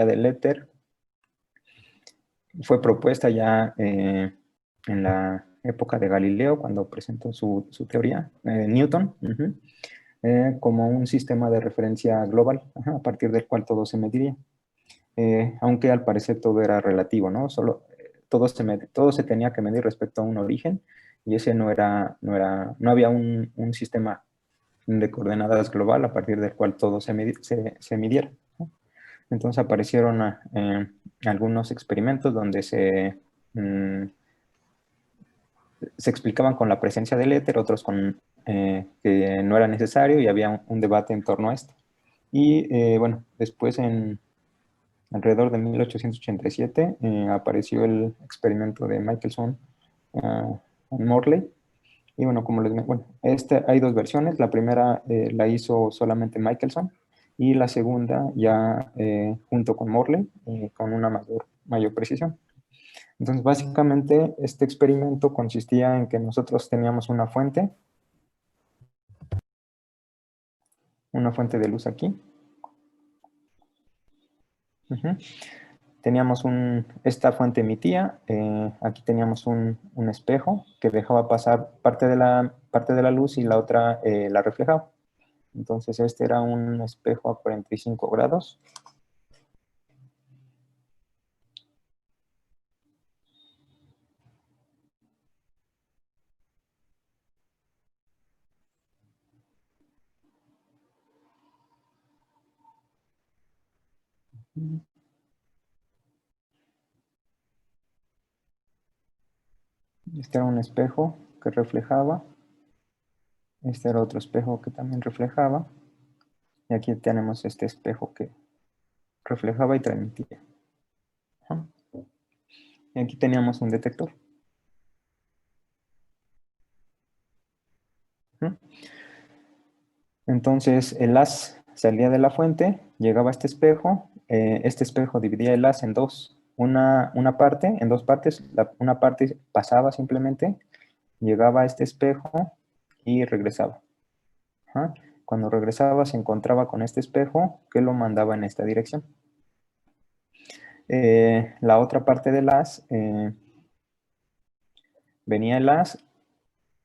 del éter fue propuesta ya en la época de Galileo, cuando presentó su teoría, Newton, como un sistema de referencia global, a partir del cual todo se mediría. Aunque al parecer todo era relativo, ¿no? Todo se tenía que medir respecto a un origen, y ese no había un sistema de coordenadas global a partir del cual todo se midiera, ¿no? Entonces aparecieron algunos experimentos donde se explicaban con la presencia del éter, otros con que no era necesario, y había un debate en torno a esto. Y bueno, después alrededor de 1887 apareció el experimento de Michelson en Morley. Y bueno, como les bueno, hay dos versiones. La primera la hizo solamente Michelson, y la segunda ya junto con Morley, con una mayor precisión. Entonces, básicamente, este experimento consistía en que nosotros teníamos una fuente de luz aquí. Teníamos esta fuente emitía, aquí teníamos un espejo que dejaba pasar parte de la luz, y la otra la reflejaba. Entonces este era un espejo a 45 grados. Este era un espejo que reflejaba. Este era otro espejo que también reflejaba. Y aquí tenemos este espejo que reflejaba y transmitía. Y aquí teníamos un detector. Entonces el haz salía de la fuente, llegaba a este espejo dividía el haz en dos. En dos partes. Una parte pasaba simplemente, llegaba a este espejo y regresaba. Cuando regresaba se encontraba con este espejo que lo mandaba en esta dirección. La otra parte del haz, venía el haz,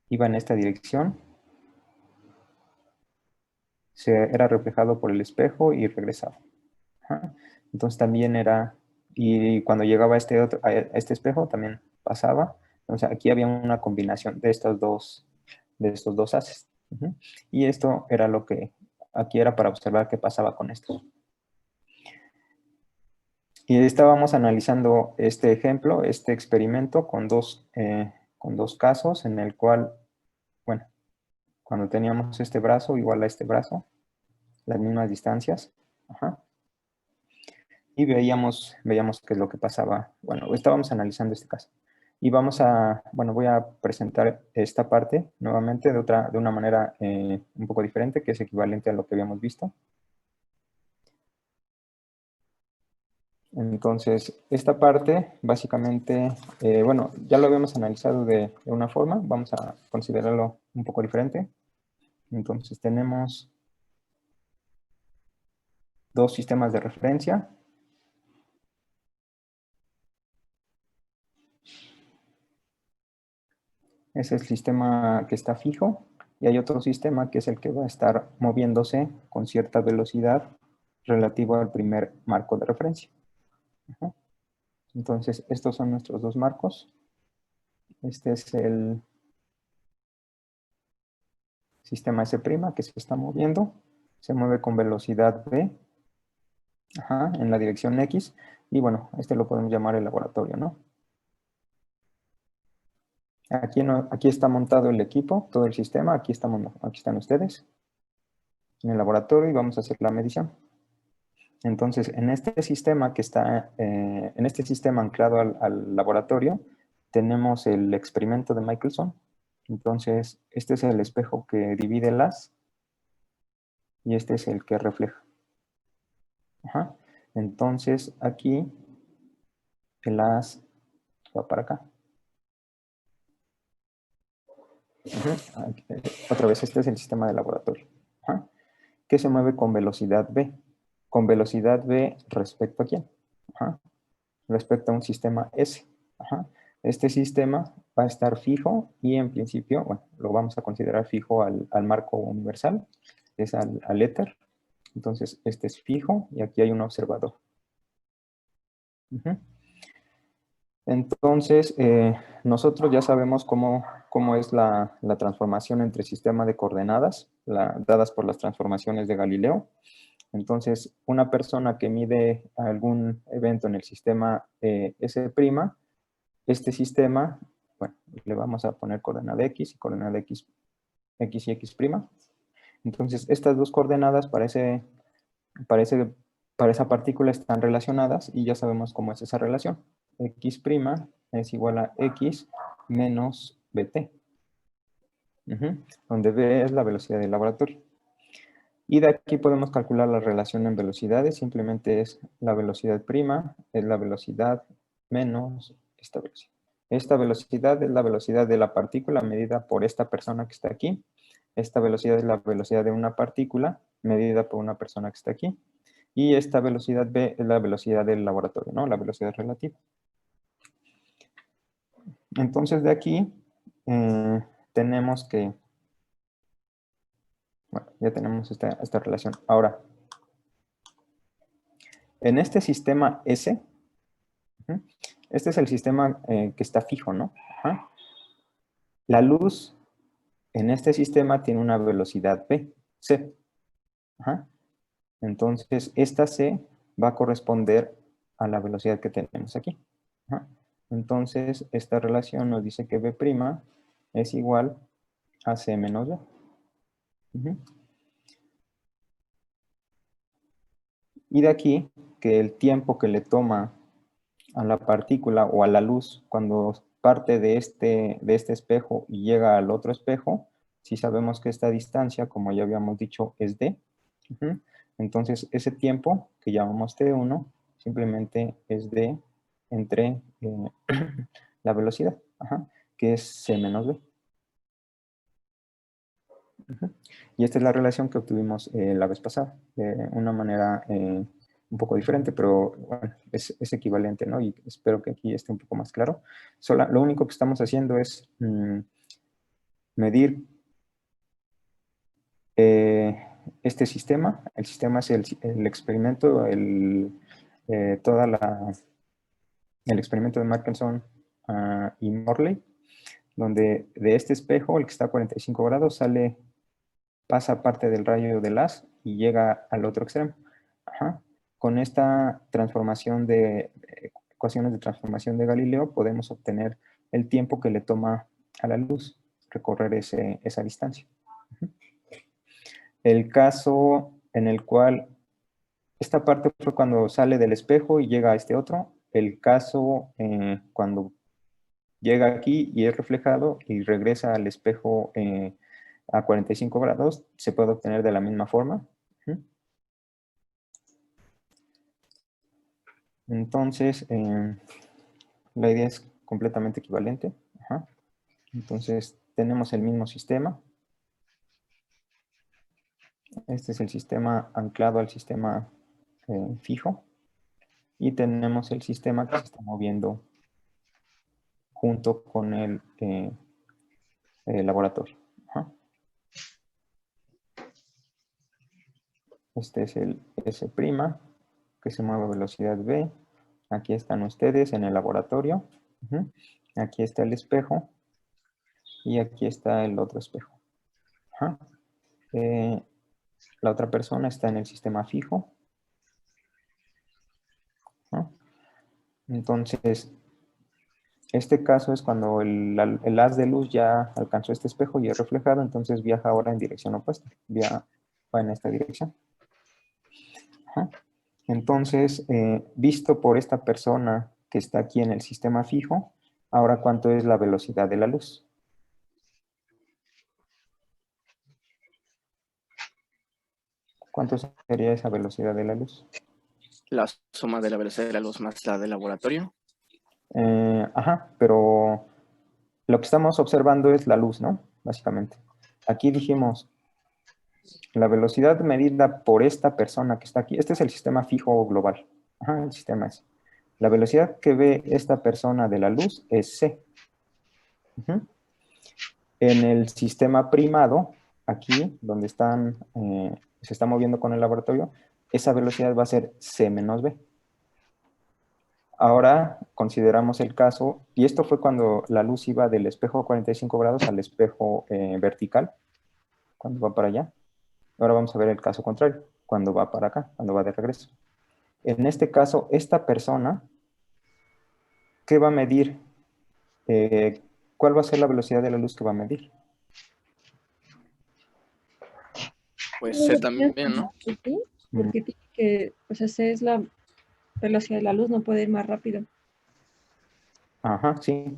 iba en esta dirección, era reflejado por el espejo y regresaba. Entonces también y cuando llegaba a este espejo también pasaba. Entonces aquí había una combinación de estos dos haces. Y esto era lo que aquí era para observar qué pasaba con estos. Y estábamos analizando este ejemplo, este experimento con dos casos, en el cual, bueno, cuando teníamos este brazo igual a este brazo, las mismas distancias, y veíamos qué es lo que pasaba. Bueno, estábamos analizando este caso. Y voy a presentar esta parte nuevamente de una manera un poco diferente, que es equivalente a lo que habíamos visto. Entonces, esta parte, básicamente, bueno, ya lo habíamos analizado de una forma, vamos a considerarlo un poco diferente. Entonces, tenemos dos sistemas de referencia. Ese es el sistema que está fijo, y hay otro sistema que es el que va a estar moviéndose con cierta velocidad relativo al primer marco de referencia. Entonces, estos son nuestros dos marcos. Este es el sistema S', que se está moviendo. Se mueve con velocidad v, en la dirección X. Y bueno, este lo podemos llamar el laboratorio, ¿no? Aquí está montado el equipo, todo el sistema. Aquí están ustedes en el laboratorio, y vamos a hacer la medición. Entonces, en este sistema anclado al laboratorio, tenemos el experimento de Michelson. Entonces, este es el espejo que divide el haz, y este es el que refleja. Entonces, aquí el haz va para acá. Otra vez, este es el sistema de laboratorio, que se mueve con velocidad v. con velocidad v respecto a quién. Ajá. Respecto a un sistema S. Ajá. Este sistema va a estar fijo y en principio, bueno, lo vamos a considerar fijo al marco universal, es al éter. Entonces, este es fijo y aquí hay un observador. Ujú. Entonces, nosotros ya sabemos cómo es la transformación entre sistema de coordenadas, dadas por las transformaciones de Galileo. Entonces, una persona que mide algún evento en el sistema S', este sistema, bueno, le vamos a poner coordenada X y coordenada X y X'. Entonces, estas dos coordenadas para esa partícula están relacionadas y ya sabemos cómo es esa relación. X' es igual a X menos BT, donde B es la velocidad del laboratorio. Y de aquí podemos calcular la relación en velocidades, simplemente es la velocidad prima, es la velocidad menos esta velocidad. Esta velocidad es la velocidad de la partícula medida por esta persona que está aquí. Esta velocidad es la velocidad de una partícula medida por una persona que está aquí. Y esta velocidad B es la velocidad del laboratorio, ¿no? La velocidad relativa. Entonces de aquí tenemos que, bueno, ya tenemos esta relación. Ahora, en este sistema S, este es el sistema que está fijo, ¿no? Ajá. La luz en este sistema tiene una velocidad V, C. Ajá. Entonces, esta C va a corresponder a la velocidad que tenemos aquí. Ajá. Entonces, esta relación nos dice que V' es igual a C menos V. Y de aquí, que el tiempo que le toma a la partícula o a la luz cuando parte de este espejo y llega al otro espejo, si sabemos que esta distancia, como ya habíamos dicho, es d. Entonces, ese tiempo que llamamos t1 simplemente es d entre la velocidad, que es c menos v. Y esta es la relación que obtuvimos la vez pasada, de una manera un poco diferente, pero bueno, es equivalente, ¿no? Y espero que aquí esté un poco más claro. Lo único que estamos haciendo es medir este sistema. El sistema es el experimento, el experimento de Michelson y Morley, donde de este espejo, el que está a 45 grados, pasa parte del rayo del haz y llega al otro extremo. Con esta transformación de ecuaciones de transformación de Galileo podemos obtener el tiempo que le toma a la luz recorrer esa distancia. El caso en el cual esta parte fue cuando sale del espejo y llega a este otro. El caso cuando llega aquí y es reflejado y regresa al espejo a 45 grados, se puede obtener de la misma forma. Entonces, la idea es completamente equivalente. Entonces, tenemos el mismo sistema. Este es el sistema anclado al sistema fijo. Y tenemos el sistema que se está moviendo junto con el laboratorio. Este es el S', que se mueve a velocidad v. Aquí están ustedes en el laboratorio. Aquí está el espejo. Y aquí está el otro espejo. La otra persona está en el sistema fijo. Entonces, este caso es cuando el haz de luz ya alcanzó este espejo y es reflejado, entonces viaja ahora en dirección opuesta. Va en esta dirección. Entonces, visto por esta persona que está aquí en el sistema fijo, ahora ¿cuánto es la velocidad de la luz? ¿Cuánto sería esa velocidad de la luz? La suma de la velocidad de la luz más la del laboratorio. Pero lo que estamos observando es la luz, ¿no? Básicamente. Aquí dijimos La velocidad medida por esta persona que está aquí, este es el sistema fijo global. Ajá, el sistema es. La velocidad que ve esta persona de la luz es c. Ujú. En el sistema primado, aquí donde se está moviendo con el laboratorio, esa velocidad va a ser c menos b. Ahora consideramos el caso, y esto fue cuando la luz iba del espejo a 45 grados al espejo vertical, cuando va para allá. Ahora vamos a ver el caso contrario, cuando va para acá, cuando va de regreso. En este caso, esta persona, ¿qué va a medir? ¿Cuál va a ser la velocidad de la luz que va a medir? Pues C también, ¿no? Sí, Mm, porque tiene que, o sea, C es la velocidad de la luz, no puede ir más rápido. Ajá, sí,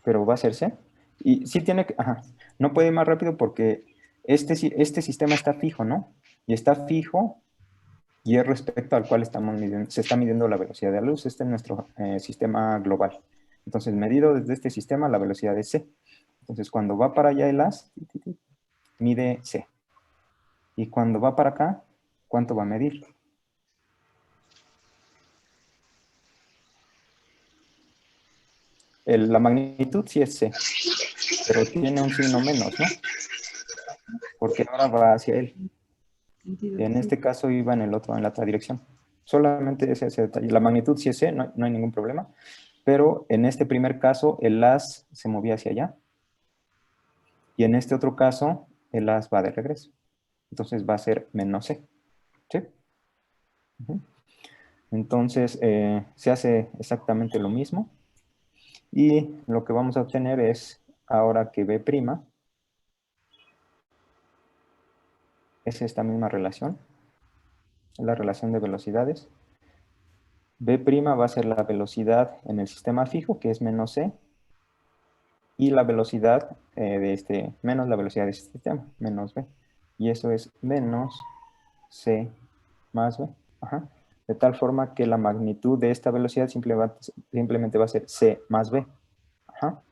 pero va a ser C. Y sí tiene que, ajá, no puede ir más rápido porque este sistema está fijo, ¿no? Y está fijo y es respecto al cual se está midiendo la velocidad de la luz. Este es nuestro sistema global. Entonces, medido desde este sistema, la velocidad es c. Entonces, cuando va para allá el haz, mide c. Y cuando va para acá, ¿cuánto va a medir? La magnitud sí es c, pero tiene un signo menos, ¿no? Porque ahora va hacia él. Sentido, En sí. este caso iba en la otra dirección. Solamente ese detalle. La magnitud sí es c, no hay ningún problema. Pero en este primer caso, el haz se movía hacia allá. Y en este otro caso, el haz va de regreso. Entonces va a ser menos c. ¿Sí? Ujú. Entonces se hace exactamente lo mismo. Y lo que vamos a obtener es, ahora que B' es esta misma relación, la relación de velocidades. B' va a ser la velocidad en el sistema fijo, que es menos c, y la velocidad menos la velocidad de este sistema, menos b. Y eso es menos c más b. Ajá. De tal forma que la magnitud de esta velocidad simplemente va a ser c más b. Ajá.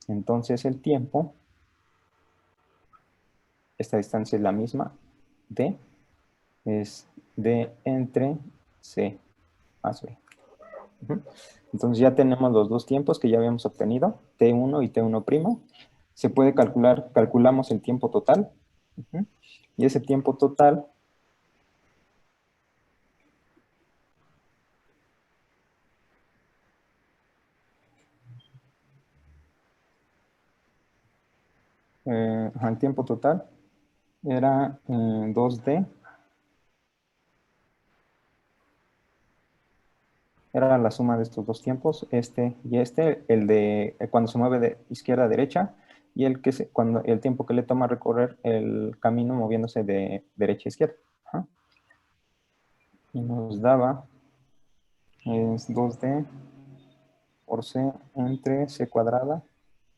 Entonces el tiempo, esta distancia es la misma, d, es d entre c más b. Ujú. Entonces ya tenemos los dos tiempos que ya habíamos obtenido, t1 y t1'. Se puede calculamos el tiempo total. Ujú. Y ese tiempo total el tiempo total era 2D, era la suma de estos dos tiempos, este y este, el de cuando se mueve de izquierda a derecha y el tiempo que le toma recorrer el camino moviéndose de derecha a izquierda. Ajá. Y nos daba es 2D por C entre C cuadrada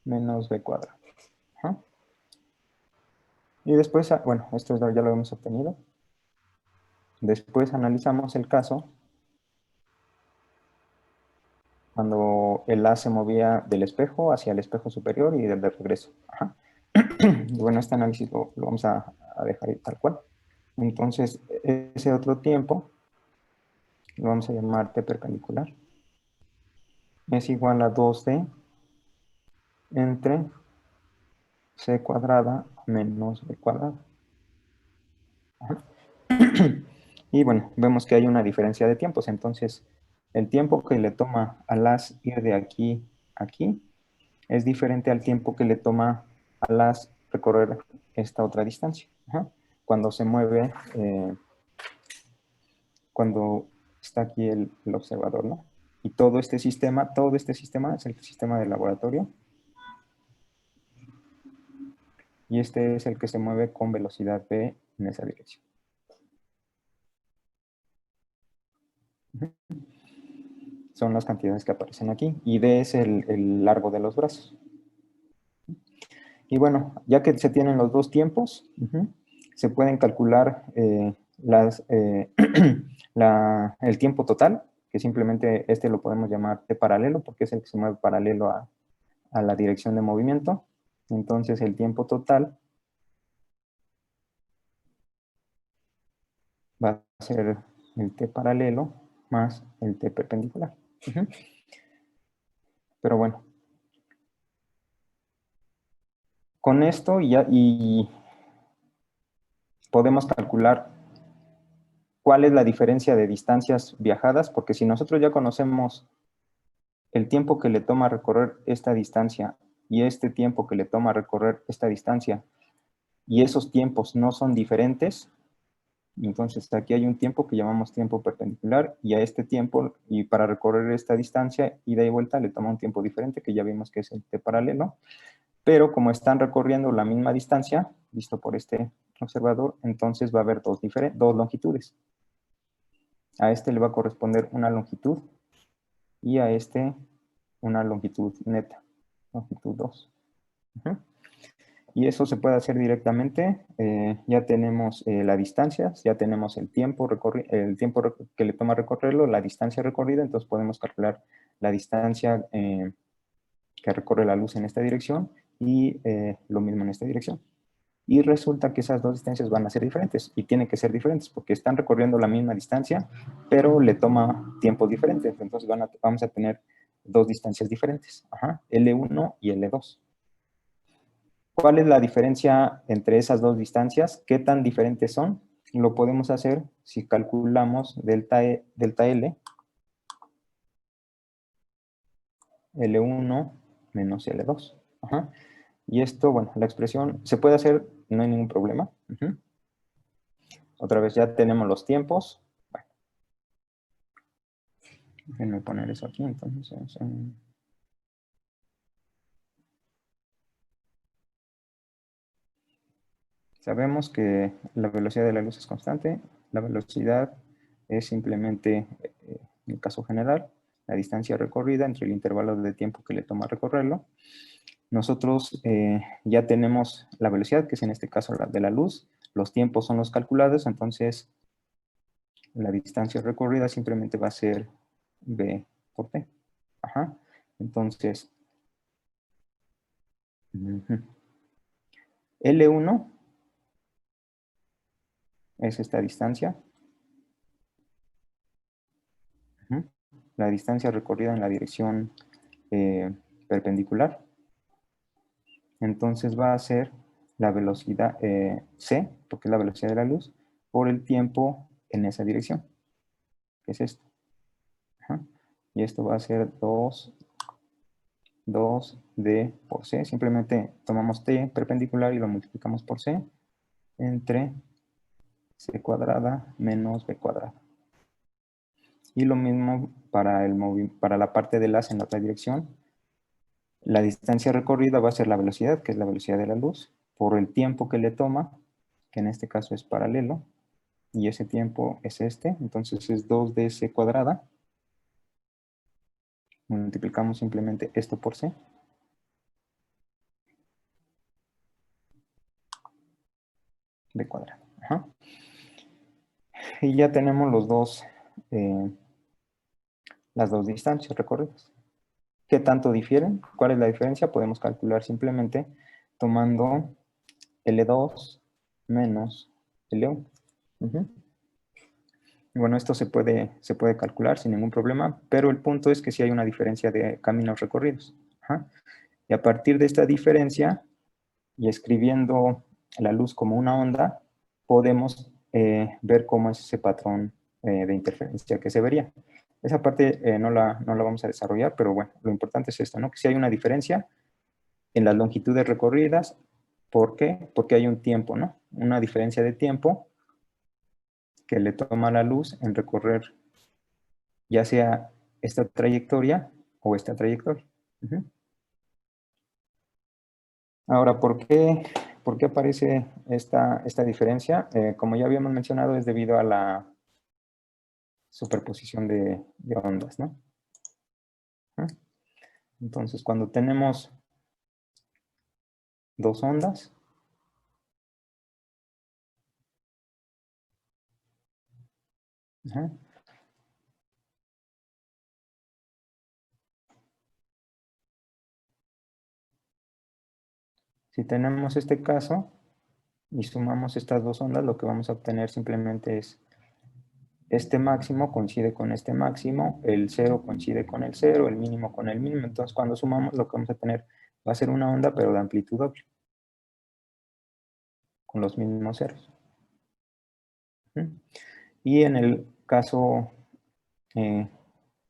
menos B cuadrada. Ajá. Y después, bueno, esto ya lo hemos obtenido. Después analizamos el caso cuando el haz se movía del espejo hacia el espejo superior y del de regreso. Ajá. Y bueno, este análisis lo vamos a dejar ahí tal cual. Entonces, ese otro tiempo lo vamos a llamar t perpendicular. Es igual a 2d entre c cuadrada menos b cuadrada. Ajá. Y bueno, vemos que hay una diferencia de tiempos. Entonces, el tiempo que le toma al haz ir de aquí a aquí es diferente al tiempo que le toma a las recorrer esta otra distancia. Ajá. Cuando se mueve, cuando está aquí el observador, ¿no? Y todo este sistema es el sistema del laboratorio. Y este es el que se mueve con velocidad v en esa dirección. Ujú. Son las cantidades que aparecen aquí. Y d es el largo de los brazos. Y bueno, ya que se tienen los dos tiempos, se pueden calcular el tiempo total, que simplemente este lo podemos llamar t paralelo, porque es el que se mueve paralelo a la dirección de movimiento. Entonces el tiempo total ser el t paralelo más el t perpendicular. Pero bueno, con esto y podemos calcular cuál es la diferencia de distancias viajadas, porque si nosotros ya conocemos el tiempo que le toma recorrer esta distancia y este tiempo que le toma recorrer esta distancia, y esos tiempos no son diferentes, entonces aquí hay un tiempo que llamamos tiempo perpendicular, y a este tiempo, y para recorrer esta distancia, ida y vuelta, le toma un tiempo diferente, que ya vimos que es el t paralelo, pero como están recorriendo la misma distancia, visto por este observador, entonces va a haber dos longitudes. A este le va a corresponder una longitud, y a este una longitud neta, longitud 2. Y eso se puede hacer directamente. Ya tenemos las distancias, ya tenemos el tiempo que le toma recorrerlo, la distancia recorrida, entonces podemos calcular la distancia que recorre la luz en esta dirección y lo mismo en esta dirección. Y resulta que esas dos distancias van a ser diferentes, y tienen que ser diferentes porque están recorriendo la misma distancia, pero le toma tiempos diferentes. Entonces vamos a tener dos distancias diferentes, L1 y L2. ¿Cuál es la diferencia entre esas dos distancias? ¿Qué tan diferentes son? Lo podemos hacer si calculamos delta L, L1 menos L2. Y esto, bueno, la expresión se puede hacer, no hay ningún problema. Otra vez ya tenemos los tiempos. Bueno, déjenme poner eso aquí entonces. Sabemos que la velocidad de la luz es constante. La velocidad es simplemente, en el caso general, la distancia recorrida entre el intervalo de tiempo que le toma recorrerlo. Nosotros ya tenemos la velocidad, que es en este caso la de la luz. Los tiempos son los calculados, entonces la distancia recorrida simplemente va a ser v por t. Entonces, L1 es esta distancia. La distancia recorrida en la dirección perpendicular. Entonces va a ser la velocidad c, porque es la velocidad de la luz, por el tiempo en esa dirección, que es esto. Y esto va a ser 2d por c. Simplemente tomamos t perpendicular y lo multiplicamos por c entre c cuadrada menos b cuadrada. Y lo mismo para la parte del haz en la otra dirección. La distancia recorrida va a ser la velocidad, que es la velocidad de la luz, por el tiempo que le toma, que en este caso es paralelo, y ese tiempo es este, entonces es 2dc cuadrada. Multiplicamos simplemente esto por c. B cuadrada. Y ya tenemos las dos distancias recorridas. ¿Qué tanto difieren? ¿Cuál es la diferencia? Podemos calcular simplemente tomando L2 menos L1. Bueno, esto se puede calcular sin ningún problema, pero el punto es que sí hay una diferencia de caminos recorridos. Y a partir de esta diferencia, y escribiendo la luz como una onda, podemos ver cómo es ese patrón de interferencia que se vería. Esa parte no la vamos a desarrollar, pero bueno, lo importante es esto, ¿no? Que sí hay una diferencia en las longitudes recorridas. ¿Por qué? Porque hay un tiempo, ¿no? Una diferencia de tiempo que le toma la luz en recorrer ya sea esta trayectoria o esta trayectoria. Ahora, ¿por qué aparece esta diferencia? Como ya habíamos mencionado, es debido a la superposición de ondas, ¿no? Entonces, cuando tenemos dos ondas, si tenemos este caso y sumamos estas dos ondas, lo que vamos a obtener simplemente es este máximo coincide con este máximo, el 0 coincide con el 0, el mínimo con el mínimo. Entonces, cuando sumamos, lo que vamos a tener va a ser una onda, pero de amplitud doble, con los mismos ceros. Y en el caso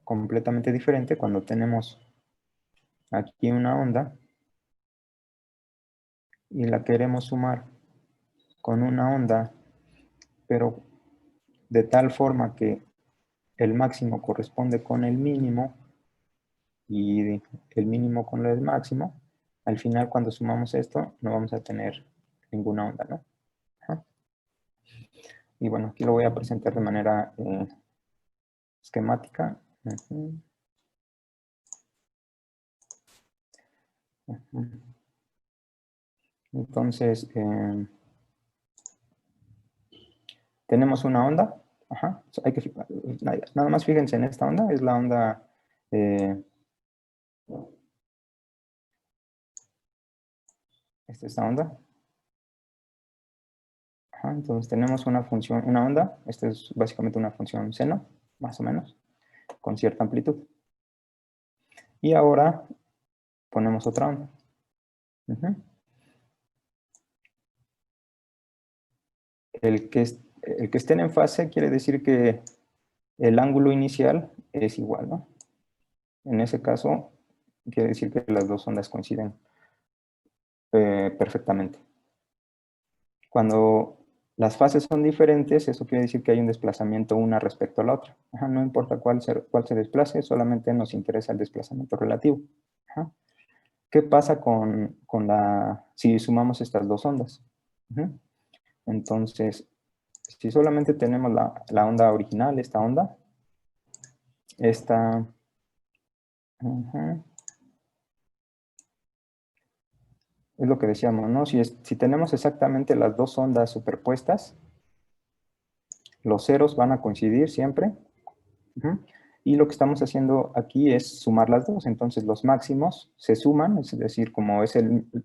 completamente diferente, cuando tenemos aquí una onda y la queremos sumar con una onda, pero de tal forma que el máximo corresponde con el mínimo y el mínimo con el máximo, al final cuando sumamos esto no vamos a tener ninguna onda, ¿no? Ajá. Y bueno, aquí lo voy a presentar de manera esquemática. Entonces, tenemos una onda. Ajá. Hay que, nada más fíjense en esta onda, es la onda esta es la onda. Ajá, entonces tenemos una función, una onda, esta es básicamente una función seno, más o menos, con cierta amplitud. Y ahora ponemos otra onda. El que estén en fase quiere decir que el ángulo inicial es igual, ¿no? En ese caso, quiere decir que las dos ondas coinciden perfectamente. Cuando las fases son diferentes, eso quiere decir que hay un desplazamiento una respecto a la otra. Ajá, no importa cuál se desplace, solamente nos interesa el desplazamiento relativo. Ajá. ¿Qué pasa si sumamos estas dos ondas? Entonces, si solamente tenemos la onda original, esta onda, esta... Es lo que decíamos, ¿no? Si tenemos exactamente las dos ondas superpuestas, los ceros van a coincidir siempre. Y lo que estamos haciendo aquí es sumar las dos. Entonces los máximos se suman, es decir, como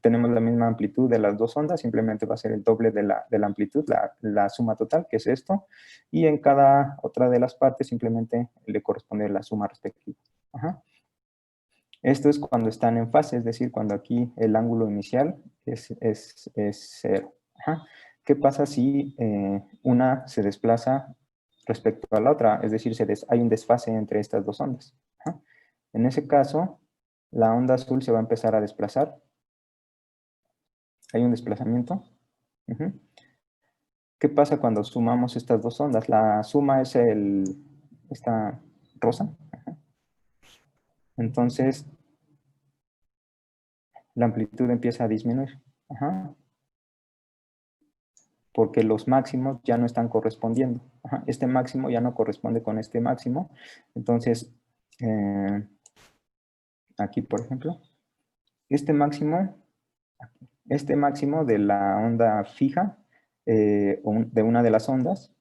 tenemos la misma amplitud de las dos ondas, simplemente va a ser el doble de la amplitud, la suma total, que es esto. Y en cada otra de las partes simplemente le corresponde la suma respectiva. Ajá. Esto es cuando están en fase, es decir, cuando aquí el ángulo inicial es 0. Ajá. ¿Qué pasa si una se desplaza respecto a la otra? Es decir, hay un desfase entre estas dos ondas. Ajá. En ese caso, la onda azul se va a empezar a desplazar. Hay un desplazamiento. ¿Qué pasa cuando sumamos estas dos ondas? La suma es esta rosa. Ajá. Entonces, la amplitud empieza a disminuir. Ajá. Porque los máximos ya no están correspondiendo. Ajá. Este máximo ya no corresponde con este máximo. Entonces, aquí, por ejemplo, este máximo de la onda fija, de una de las ondas,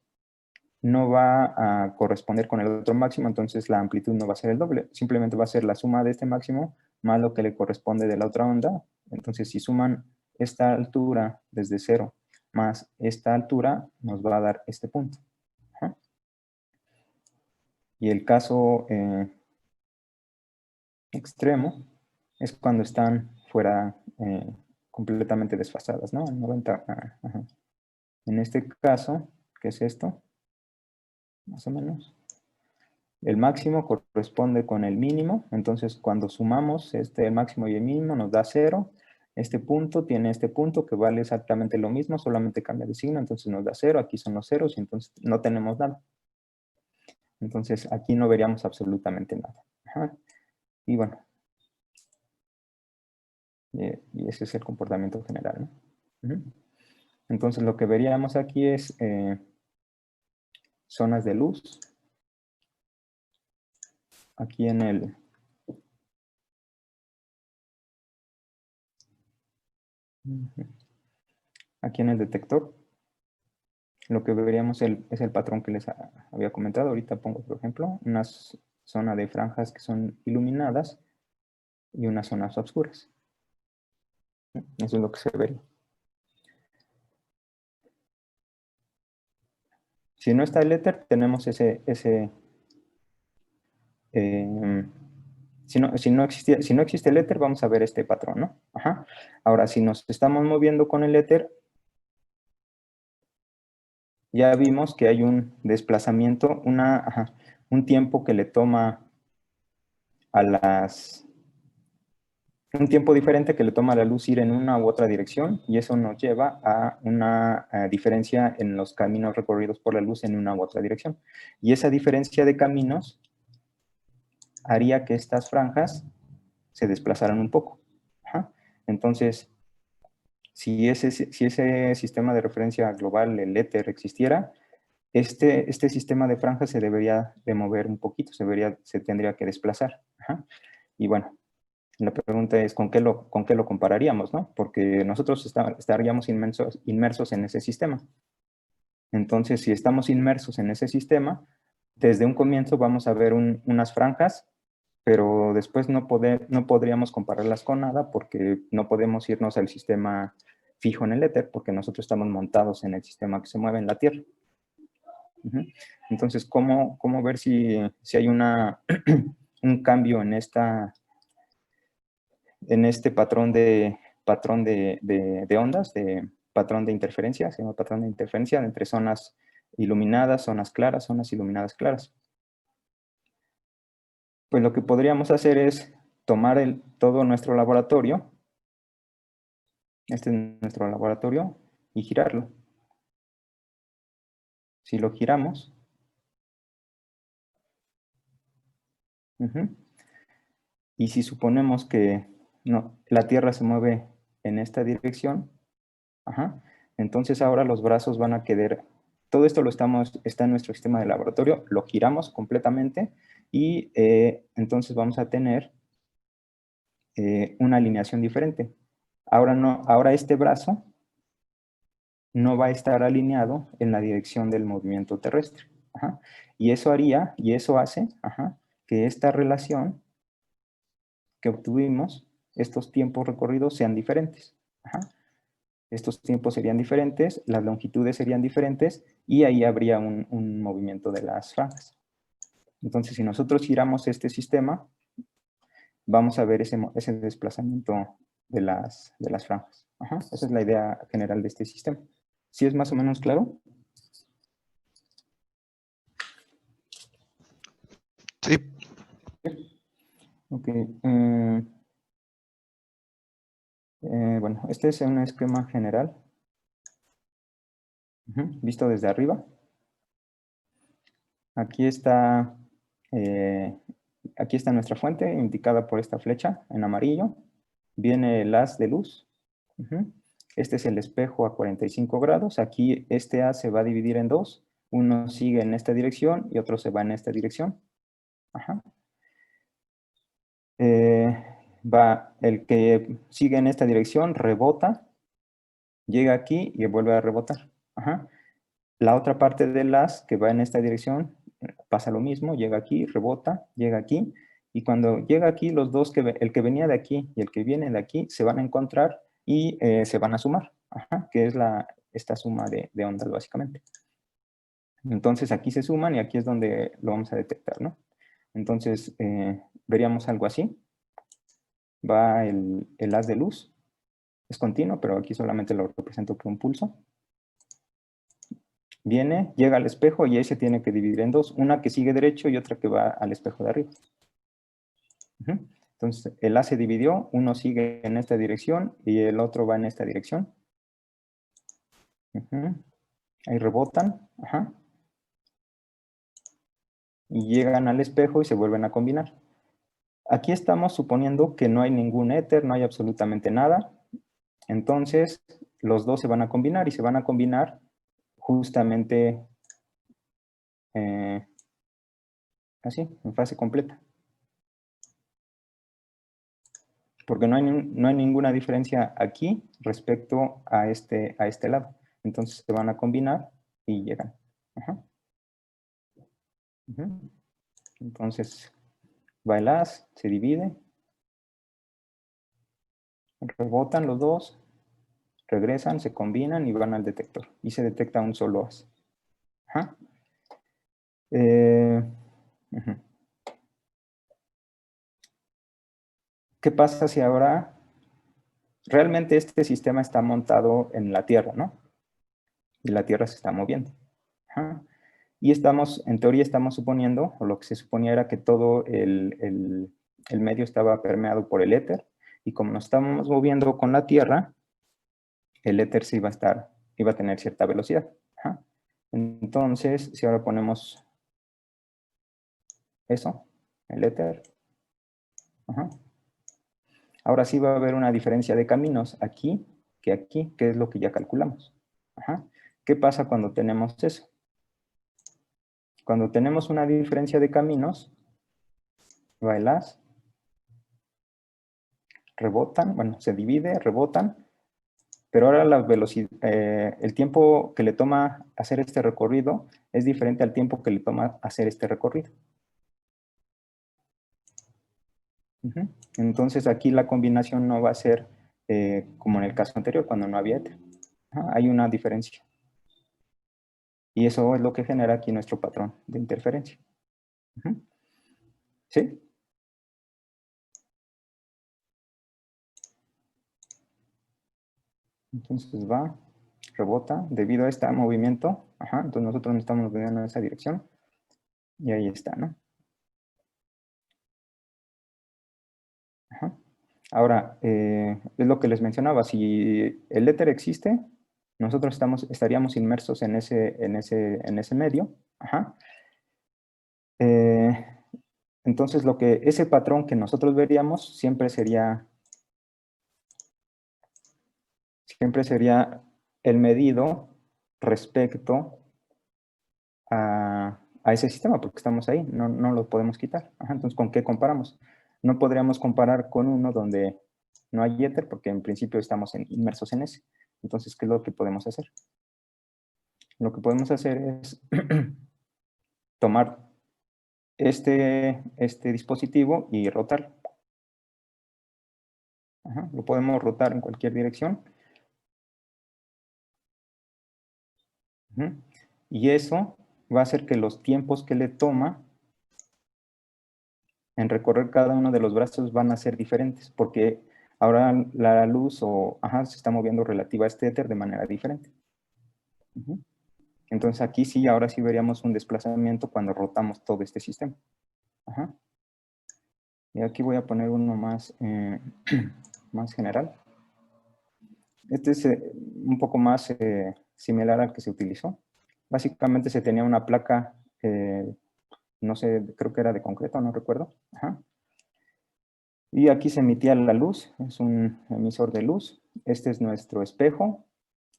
no va a corresponder con el otro máximo, entonces la amplitud no va a ser el doble, simplemente va a ser la suma de este máximo más lo que le corresponde de la otra onda. Entonces, si suman esta altura desde 0 más esta altura, nos va a dar este punto. Ajá. Y el caso extremo es cuando están fuera completamente desfasadas, ¿no? En 90. Ajá. En este caso, ¿qué es esto? Más o menos. El máximo corresponde con el mínimo, entonces cuando sumamos el máximo y el mínimo nos da 0. Este punto tiene este punto que vale exactamente lo mismo, solamente cambia de signo, entonces nos da 0, aquí son los ceros y entonces no tenemos nada. Entonces aquí no veríamos absolutamente nada. Ajá. Y bueno, y ese es el comportamiento general, ¿no? Entonces lo que veríamos aquí es zonas de luz. Aquí en el... Aquí en el detector, lo que veríamos es el patrón que les había comentado. Ahorita pongo, por ejemplo, una zona de franjas que son iluminadas y unas zonas oscuras. Eso es lo que se vería. Si no está el éter, tenemos si no existe el éter, vamos a ver este patrón, ¿no? Ajá. Ahora, si nos estamos moviendo con el éter, ya vimos que hay un desplazamiento, un tiempo que le toma a un tiempo diferente que le toma a la luz ir en una u otra dirección, y eso nos lleva a una diferencia en los caminos recorridos por la luz en una u otra dirección. Y esa diferencia de caminos haría que estas franjas se desplazaran un poco. Ajá. Entonces, si ese sistema de referencia global, el éter, existiera, este sistema de franjas se debería de mover un poquito, se tendría que desplazar. Ajá. Y bueno, la pregunta es ¿con qué lo compararíamos, ¿no? Porque nosotros estaríamos inmersos en ese sistema. Entonces, si estamos inmersos en ese sistema, desde un comienzo vamos a ver unas franjas, pero después no podríamos compararlas con nada porque no podemos irnos al sistema fijo en el éter porque nosotros estamos montados en el sistema que se mueve en la Tierra. Entonces, ¿cómo ver si hay un cambio en este patrón de ondas, de patrón de interferencia, se llama patrón de interferencia entre zonas iluminadas, zonas claras, zonas iluminadas claras? Pues lo que podríamos hacer es tomar todo nuestro laboratorio, este es nuestro laboratorio, y girarlo. Si lo giramos, y si suponemos que la Tierra se mueve en esta dirección, entonces ahora los brazos van a quedar, todo esto está en nuestro sistema de laboratorio, lo giramos completamente y entonces vamos a tener una alineación diferente. Ahora este brazo no va a estar alineado en la dirección del movimiento terrestre. Y eso hace que esta relación que obtuvimos, estos tiempos recorridos sean diferentes. Estos tiempos serían diferentes, las longitudes serían diferentes y ahí habría un movimiento de las franjas. Entonces, si nosotros giramos este sistema, vamos a ver ese desplazamiento de las franjas. Esa es la idea general de este sistema. ¿Sí es más o menos claro? Sí. Ok. Bueno, este es un esquema general. Visto desde arriba. Aquí está nuestra fuente indicada por esta flecha en amarillo. Viene el haz de luz. Este es el espejo a 45 grados. Aquí este haz se va a dividir en dos. Uno sigue en esta dirección y otro se va en esta dirección. El que sigue en esta dirección rebota, llega aquí y vuelve a rebotar. La otra parte del haz que va en esta dirección pasa lo mismo, llega aquí, rebota, llega aquí, y cuando llega aquí, los dos, el que venía de aquí y el que viene de aquí, se van a encontrar y se van a sumar, que es esta suma de ondas, básicamente. Entonces, aquí se suman y aquí es donde lo vamos a detectar, ¿no? Entonces, veríamos algo así. Va el haz de luz, es continuo, pero aquí solamente lo represento por un pulso. Viene, llega al espejo y ahí se tiene que dividir en dos, una que sigue derecho y otra que va al espejo de arriba. Entonces, el haz se dividió, uno sigue en esta dirección y el otro va en esta dirección. Ahí rebotan, y llegan al espejo y se vuelven a combinar. Aquí estamos suponiendo que no hay ningún éter, no hay absolutamente nada. Entonces, los dos se van a combinar y se van a combinar justamente así, en fase completa. Porque no hay ninguna diferencia aquí respecto a este lado. Entonces se van a combinar y llegan. Entonces va el haz, se divide, rebotan los dos, regresan, se combinan y van al detector. Y se detecta un solo haz. Ujú. ¿Qué pasa si ahora realmente este sistema está montado en la Tierra, ¿no? Y la Tierra se está moviendo. Ajá. Y en teoría estamos suponiendo, o lo que se suponía era que todo el medio estaba permeado por el éter, y como nos estábamos moviendo con la Tierra, el éter sí iba a tener cierta velocidad. Ajá. Entonces, si ahora ponemos eso, el éter, ajá, ahora sí va a haber una diferencia de caminos aquí, que es lo que ya calculamos. Ajá. ¿Qué pasa cuando tenemos eso? Cuando tenemos una diferencia de caminos, va el haz, rebotan, bueno, se divide, rebotan, pero ahora la velocidad, el tiempo que le toma hacer este recorrido es diferente al tiempo que le toma hacer este recorrido. Ujú. Entonces aquí la combinación no va a ser como en el caso anterior, cuando no había éter. Ajá, hay una diferencia. Y eso es lo que genera aquí nuestro patrón de interferencia. Ujú. ¿Sí? Entonces va, rebota, debido a este movimiento. Ajá, entonces nosotros nos estamos moviendo en esa dirección. Y ahí está, ¿no? Ajá. Ahora, es lo que les mencionaba, si el éter existe, nosotros estaríamos inmersos en ese medio. Ajá. Eh, entonces, ese patrón que nosotros veríamos siempre sería el medido respecto a ese sistema, porque estamos ahí, no lo podemos quitar. Ajá, entonces, ¿con qué comparamos? No podríamos comparar con uno donde no hay éter, porque en principio estamos inmersos en ese. Entonces, ¿qué es lo que podemos hacer? Lo que podemos hacer es tomar este dispositivo y rotarlo. Ajá, lo podemos rotar en cualquier dirección. Ujú. Y eso va a hacer que los tiempos que le toma en recorrer cada uno de los brazos van a ser diferentes, porque ahora la luz se está moviendo relativa a este éter de manera diferente. Ujú. Entonces aquí sí, ahora sí veríamos un desplazamiento cuando rotamos todo este sistema. Ajá. Y aquí voy a poner uno más general. Este es un poco más similar al que se utilizó. Básicamente se tenía una placa, no sé, creo que era de concreto, no recuerdo. Ajá. Y aquí se emitía la luz, es un emisor de luz. Este es nuestro espejo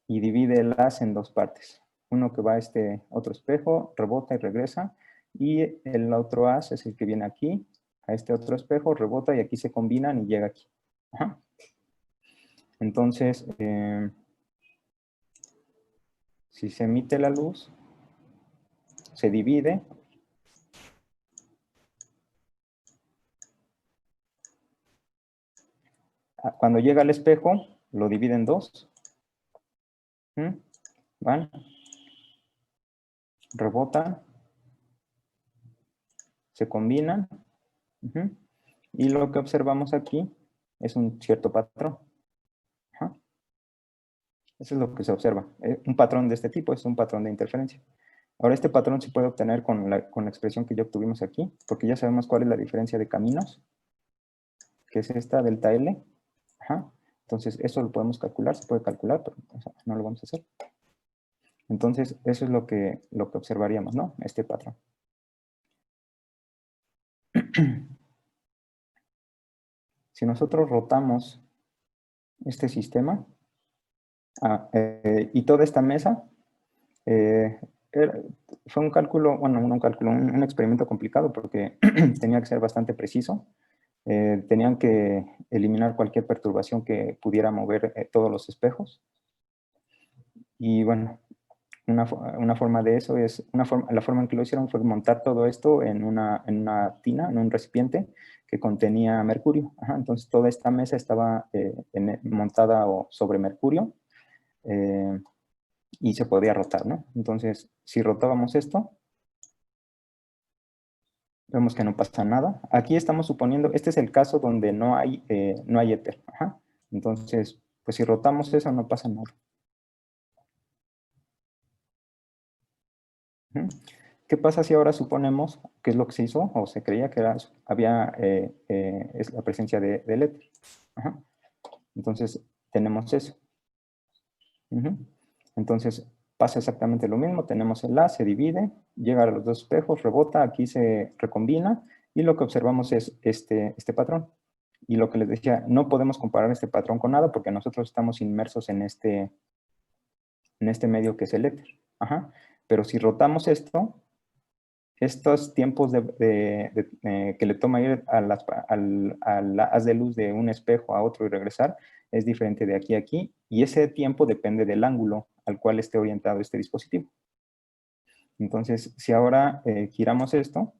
y divide el haz en dos partes. Uno que va a este otro espejo, rebota y regresa. Y el otro haz es el que viene aquí, a este otro espejo, rebota y aquí se combinan y llega aquí. Ajá. Entonces, si se emite la luz, se divide. Cuando llega al espejo, lo divide en dos. Van, rebotan, se combinan. Y lo que observamos aquí es un cierto patrón. Ajá. Eso es lo que se observa. Un patrón de este tipo es un patrón de interferencia. Ahora, este patrón se puede obtener con la expresión que ya obtuvimos aquí, porque ya sabemos cuál es la diferencia de caminos, que es esta delta L. Ajá. Entonces, eso lo podemos calcular, se puede calcular, pero no lo vamos a hacer. Entonces, eso es lo que observaríamos, ¿no? Este patrón. Si nosotros rotamos este sistema y toda esta mesa, fue un cálculo, bueno, no un cálculo, un experimento complicado porque tenía que ser bastante preciso. Tenían que eliminar cualquier perturbación que pudiera mover todos los espejos. Y bueno, una forma de eso es, la forma en que lo hicieron fue montar todo esto en una tina, en un recipiente que contenía mercurio. Ajá, entonces toda esta mesa estaba montada sobre mercurio y se podía rotar, ¿no? Entonces, si rotábamos esto, Vemos que no pasa nada. Aquí estamos suponiendo, este es el caso donde no hay éter. Ajá. Entonces, pues si rotamos eso, no pasa nada. Ujú. ¿Qué pasa si ahora suponemos que es lo que se hizo o se creía que había es la presencia del éter? Ajá. Entonces, tenemos eso. Ujú. Entonces, pasa exactamente lo mismo. Tenemos el A, se divide, llega a los dos espejos, rebota, aquí se recombina y lo que observamos es este patrón. Y lo que les decía, no podemos comparar este patrón con nada porque nosotros estamos inmersos en este medio que es el éter. Ajá. Pero si rotamos esto, estos tiempos que le toma ir al haz de luz de un espejo a otro y regresar es diferente de aquí a aquí, y ese tiempo depende del ángulo al cual esté orientado este dispositivo. Entonces, si ahora giramos esto,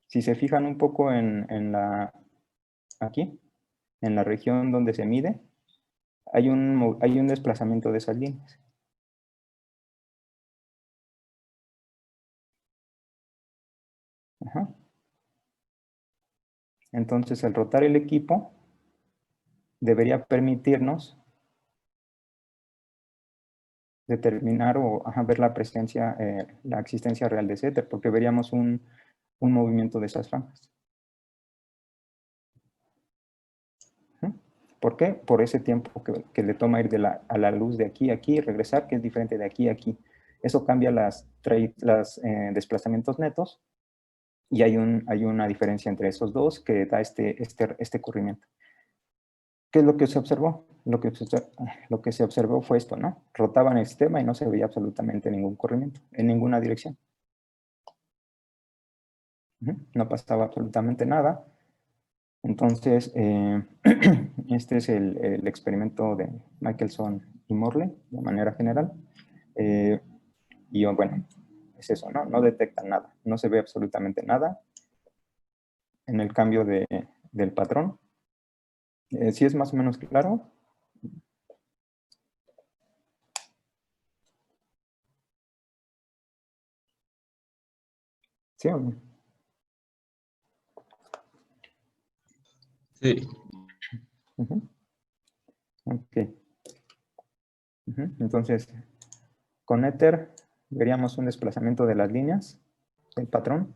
si se fijan un poco aquí, en la región donde se mide, hay un desplazamiento de esas líneas. Ajá. Entonces, al rotar el equipo, debería permitirnos determinar o ver la presencia, la existencia real de ese éter, porque veríamos un movimiento de esas franjas. ¿Por qué? Por ese tiempo que le toma ir a la luz de aquí a aquí y regresar, que es diferente de aquí a aquí. Eso cambia los desplazamientos netos y hay una diferencia entre esos dos que da este corrimiento. ¿Qué es lo que se observó? Lo que se observó fue esto, ¿no? Rotaban el sistema y no se veía absolutamente ningún corrimiento en ninguna dirección. No pasaba absolutamente nada. Entonces, este es el experimento de Michelson y Morley, de manera general. Y bueno, es eso, ¿no? No detectan nada, no se ve absolutamente nada en el cambio del patrón. ¿Sí es más o menos claro? ¿Sí o no? Sí. Ok. Entonces, con éter veríamos un desplazamiento de las líneas del patrón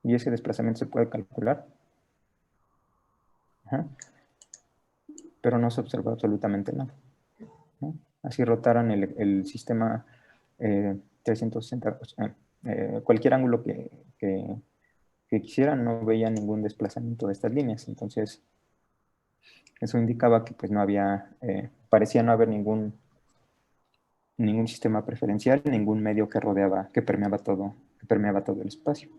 y ese desplazamiento se puede calcular. Pero no se observa absolutamente nada, ¿no? Así rotaran el sistema 360, cualquier ángulo que quisieran, no veía ningún desplazamiento de estas líneas. Entonces, eso indicaba que pues no había, parecía no haber ningún sistema preferencial, ningún medio que permeaba todo el espacio.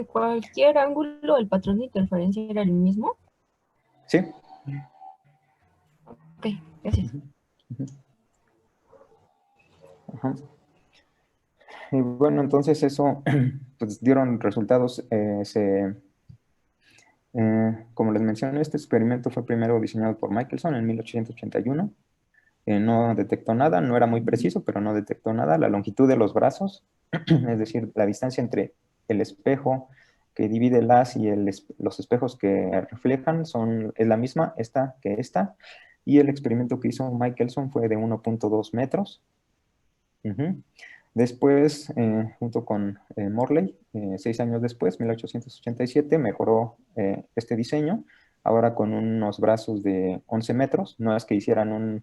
Cualquier ángulo, el patrón de interferencia era el mismo. Sí. Ok, gracias. Ajá. Y bueno, entonces eso, pues dieron resultados. Como les mencioné, este experimento fue primero diseñado por Michelson en 1881. No detectó nada, no era muy preciso, pero no detectó nada. La longitud de los brazos, es decir, la distancia entre el espejo que divide el haz y los espejos que reflejan es la misma, esta que esta. Y el experimento que hizo Michelson fue de 1.2 metros. Después, junto con Morley, 6 años después, 1887, mejoró este diseño, ahora con unos brazos de 11 metros. No es que hicieran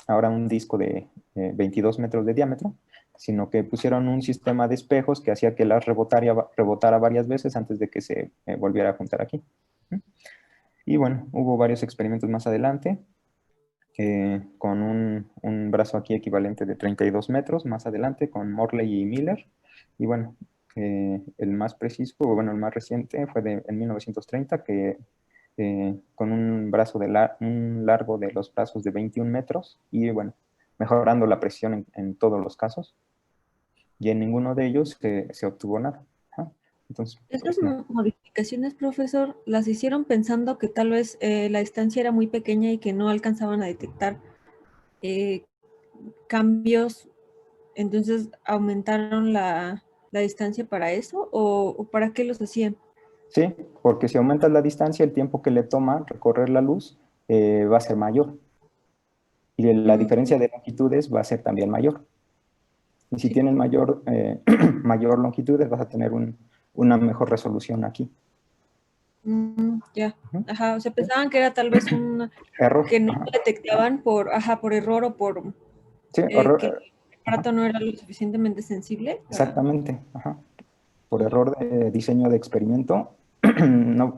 ahora un disco de 22 metros de diámetro, sino que pusieron un sistema de espejos que hacía que el haz rebotara varias veces antes de que se volviera a juntar aquí. Y bueno, hubo varios experimentos más adelante, con un brazo aquí equivalente de 32 metros más adelante con Morley y Miller. Y bueno, el más preciso, o bueno, el más reciente fue en 1930, que con un brazo un largo de los brazos de 21 metros y bueno, mejorando la precisión en todos los casos. Y en ninguno de ellos se obtuvo nada. Entonces, Estas pues, no. modificaciones, profesor, las hicieron pensando que tal vez la distancia era muy pequeña y que no alcanzaban a detectar cambios Entonces, ¿aumentaron la distancia para eso o para qué los hacían? Sí, porque si aumentas la distancia, el tiempo que le toma recorrer la luz va a ser mayor. Y la Mm, diferencia de longitudes va a ser también mayor. Y si sí. tienen mayor, mayor longitudes, vas a tener una mejor resolución aquí. Ya. Ujú. Ajá, o sea, pensaban que era tal vez Error. que no Ajá. detectaban por error o por Sí, que error. el Ajá. aparato no era lo suficientemente sensible para... Exactamente. Ajá. Por error de diseño de experimento, no,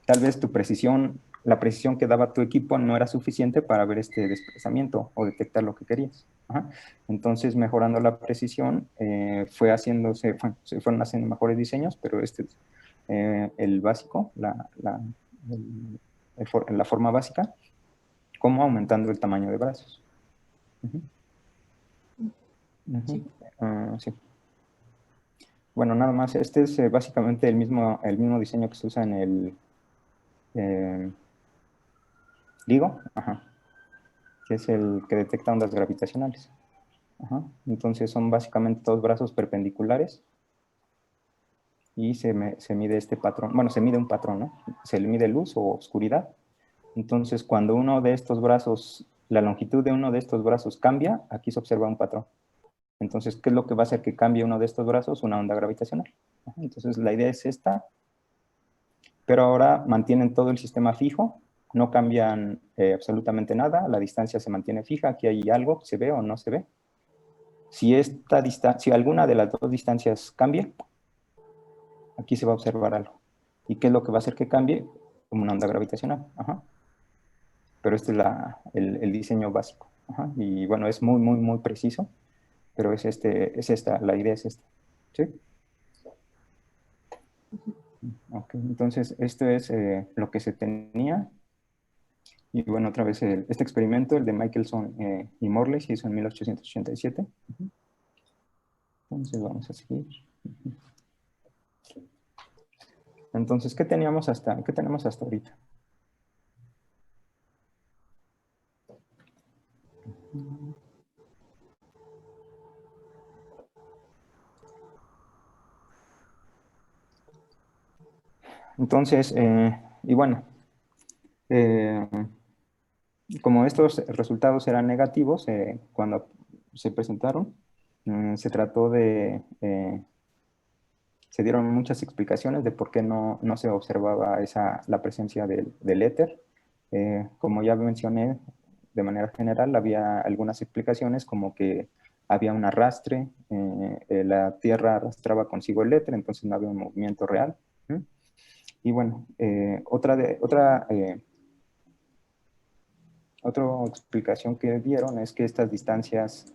tal vez tu precisión, la precisión que daba tu equipo no era suficiente para ver este desplazamiento o detectar lo que querías. Ajá. Entonces, mejorando la precisión, se fueron haciendo mejores diseños, pero este es el básico, la forma básica, como aumentando el tamaño de brazos. Ujú. Ujú. Sí. Sí. Bueno, nada más, este es básicamente el mismo diseño que se usa en el eh, LIGO, ajá, que es el que detecta ondas gravitacionales. Ajá. Entonces son básicamente dos brazos perpendiculares y se mide este patrón, bueno, se mide un patrón, ¿no? Se le mide luz o oscuridad. Entonces cuando uno de estos brazos, la longitud de uno de estos brazos cambia, aquí se observa un patrón. Entonces, ¿qué es lo que va a hacer que cambie uno de estos brazos? Una onda gravitacional. Ajá. Entonces la idea es esta, pero ahora mantienen todo el sistema fijo, no cambian absolutamente nada, la distancia se mantiene fija, aquí hay algo, se ve o no se ve. Si alguna de las dos distancias cambia, aquí se va a observar algo. ¿Y qué es lo que va a hacer que cambie? Como una onda gravitacional. Ajá. Pero este es el diseño básico. Ajá. Y bueno, es muy, muy, muy preciso, pero la idea es esta. ¿Sí? Ok, entonces esto es lo que se tenía. Y bueno, otra vez este experimento, el de Michelson y Morley, se hizo en 1887. Entonces vamos a seguir. Entonces, ¿qué tenemos hasta ahorita? Entonces, y bueno, eh, como estos resultados eran negativos cuando se presentaron, se trató se dieron muchas explicaciones de por qué no se observaba la presencia del éter. Como ya mencioné, de manera general, había algunas explicaciones como que había un arrastre, la Tierra arrastraba consigo el éter, entonces no había un movimiento real. Y bueno, otra explicación que dieron es que estas distancias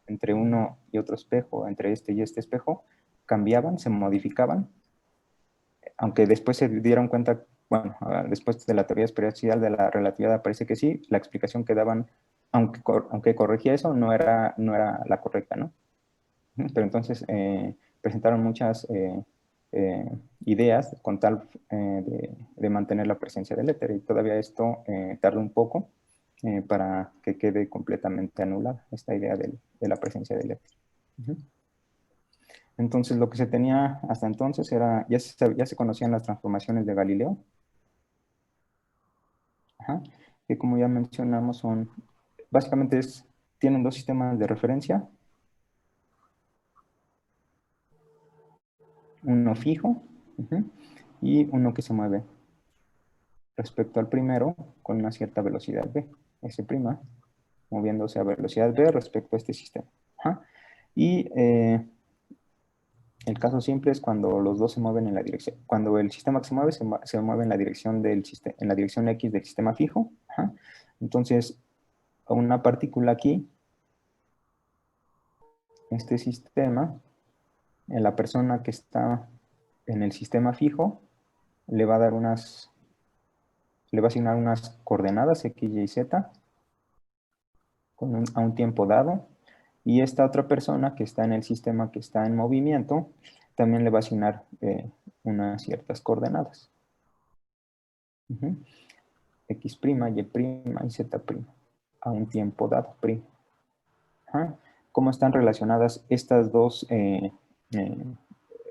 entre uno y otro espejo, entre este y este espejo, cambiaban, se modificaban, aunque después se dieron cuenta, bueno, después de la teoría especial de la relatividad parece que sí, la explicación que daban, aunque corregía eso, no era la correcta, ¿no? Pero entonces presentaron muchas ideas con tal de mantener la presencia del éter, y todavía esto tarda un poco para que quede completamente anulada esta idea de la presencia del éter. Entonces lo que se tenía hasta entonces era, ya se conocían las transformaciones de Galileo, ajá, que como ya mencionamos básicamente tienen dos sistemas de referencia, uno fijo, y uno que se mueve respecto al primero con una cierta velocidad v, S', moviéndose a velocidad v respecto a este sistema. Ajá. Y el caso simple es cuando los dos se mueven en la dirección, cuando el sistema que se mueve en la dirección en la dirección X del sistema fijo. Ajá. Entonces, a una partícula aquí, este sistema, en la persona que está en el sistema fijo, le va a dar le va a asignar unas coordenadas X, Y, Z a un tiempo dado, y esta otra persona que está en el sistema que está en movimiento también le va a asignar unas ciertas coordenadas. X', Y', y Z'. a un tiempo dado, primo. Ajá. ¿Cómo están relacionadas estas dos,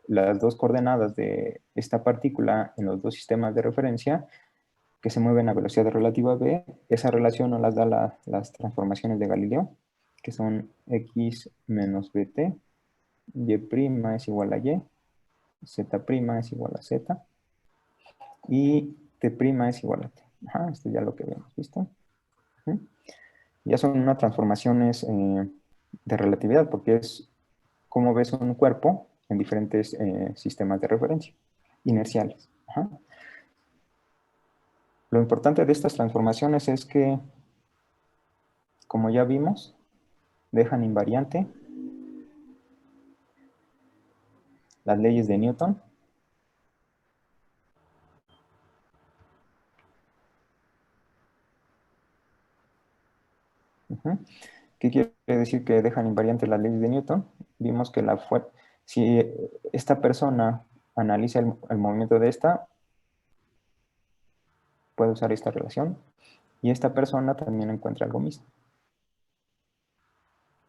las dos coordenadas de esta partícula en los dos sistemas de referencia que se mueven a velocidad relativa v? Esa relación nos las da las transformaciones de Galileo, que son x menos bt, y' es igual a y, z' es igual a z, y t' es igual a t. Ajá, esto ya lo que habíamos visto. Ajá. Ya son unas transformaciones de relatividad, porque es como ves un cuerpo en diferentes sistemas de referencia, inerciales. Ajá. Lo importante de estas transformaciones es que, como ya vimos, dejan invariante las leyes de Newton. Ajá. ¿Qué quiere decir que dejan invariante las leyes de Newton? Vimos que si esta persona analiza el movimiento de esta, puede usar esta relación, y esta persona también encuentra algo mismo.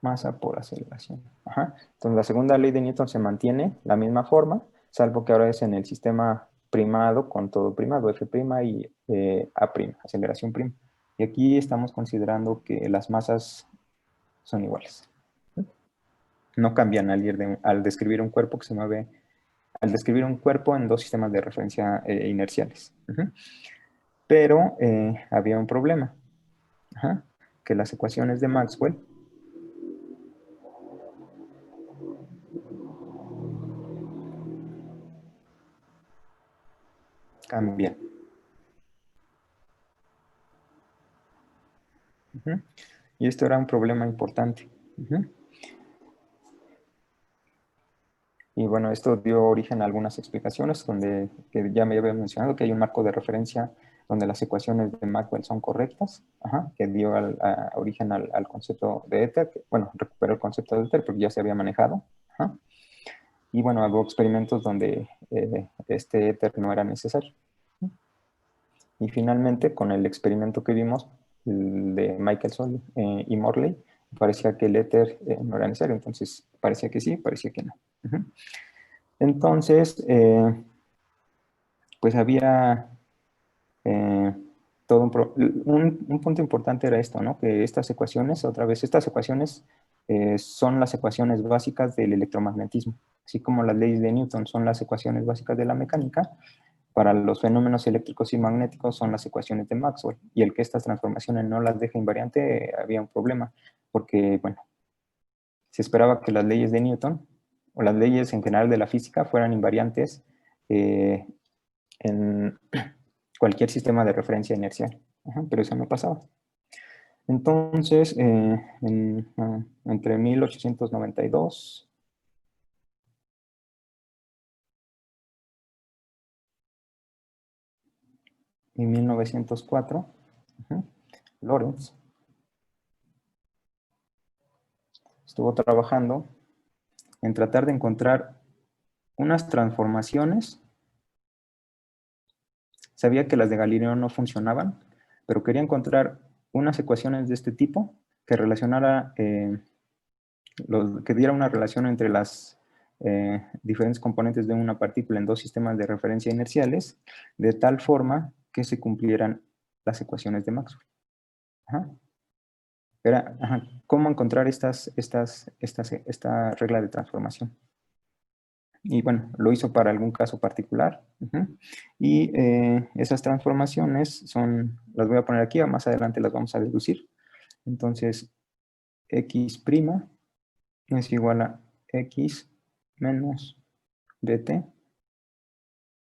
Masa por aceleración. Ajá. Entonces la segunda ley de Newton se mantiene la misma forma, salvo que ahora es en el sistema primado con todo primado, F' y A', aceleración prima. Y aquí estamos considerando que las masas son iguales. No cambian al describir un cuerpo que se mueve, al describir un cuerpo en dos sistemas de referencia inerciales. Pero había un problema, que las ecuaciones de Maxwell cambian. Y esto era un problema importante. Y bueno, esto dio origen a algunas explicaciones que ya me había mencionado, que hay un marco de referencia donde las ecuaciones de Maxwell son correctas, que dio origen al concepto de éter, bueno, recuperó el concepto de éter porque ya se había manejado. Y bueno, hubo experimentos donde este éter no era necesario. Y finalmente, con el experimento que vimos, el de Michelson y Morley, parecía que el éter no era necesario, entonces parecía que sí, parecía que no. Entonces, pues había todo un punto importante era esto, ¿no? Que estas ecuaciones, otra vez, estas ecuaciones son las ecuaciones básicas del electromagnetismo, así como las leyes de Newton son las ecuaciones básicas de la mecánica. Para los fenómenos eléctricos y magnéticos son las ecuaciones de Maxwell, y el que estas transformaciones no las deje invariante había un problema, porque, bueno, se esperaba que las leyes de Newton, o las leyes en general de la física, fueran invariantes en cualquier sistema de referencia inercial, pero eso no pasaba. Entonces, entre 1892 y 1904, Lorentz estuvo trabajando en tratar de encontrar unas transformaciones. Sabía que las de Galileo no funcionaban, pero quería encontrar unas ecuaciones de este tipo que relacionara, que diera una relación entre las diferentes componentes de una partícula en dos sistemas de referencia inerciales, de tal forma que se cumplieran las ecuaciones de Maxwell. Era, ¿cómo encontrar esta regla de transformación? Y bueno, lo hizo para algún caso particular. Y esas transformaciones las voy a poner aquí, más adelante las vamos a deducir. Entonces, x' es igual a x menos bt,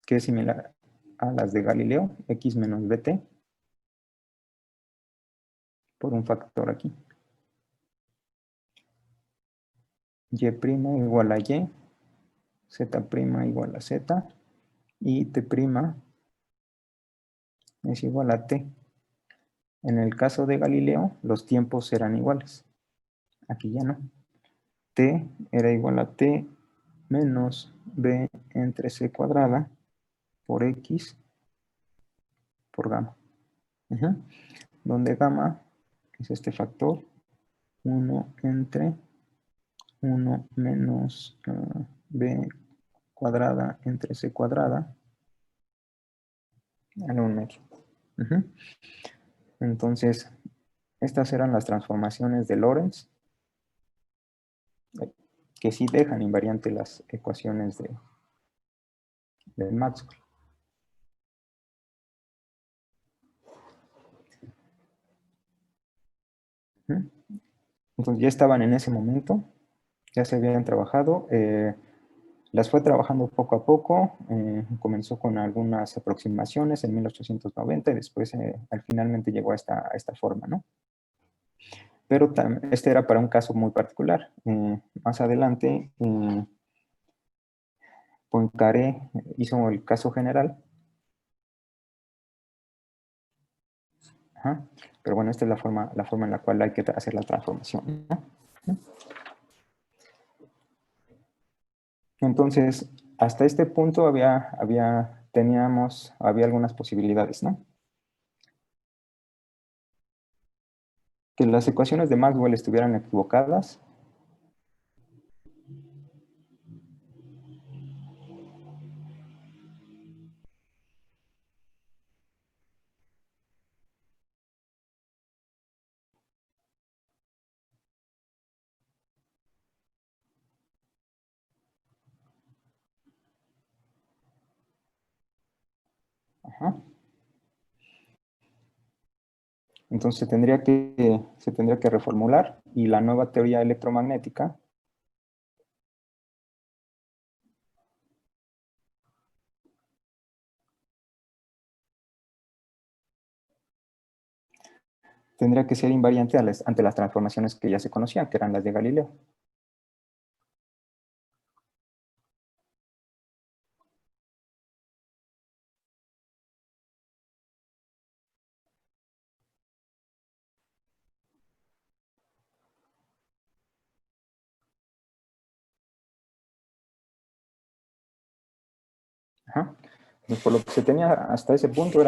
que es similar a las de Galileo, x menos bt, por un factor aquí. Y' igual a y, z' igual a z, y t' es igual a t. En el caso de Galileo, los tiempos eran iguales. Aquí ya no. T era igual a t menos b entre c cuadrada por x por gamma. Donde gamma es este factor, 1 entre 1 menos b cuadrada entre c cuadrada en un medio. Entonces, estas eran las transformaciones de Lorentz, que sí dejan invariante las ecuaciones de Maxwell. Entonces ya estaban en ese momento, ya se habían trabajado, las fue trabajando poco a poco, comenzó con algunas aproximaciones en 1890 y después finalmente llegó a esta forma, ¿no? Pero este era para un caso muy particular. Más adelante, Poincaré hizo el caso general. Pero bueno, esta es la forma en la cual hay que hacer la transformación, ¿no? Entonces, hasta este punto había algunas posibilidades, ¿no? Que las ecuaciones de Maxwell estuvieran equivocadas. Entonces se tendría que reformular y la nueva teoría electromagnética tendría que ser invariante ante las transformaciones que ya se conocían, que eran las de Galileo. Entonces, por lo que se tenía hasta ese punto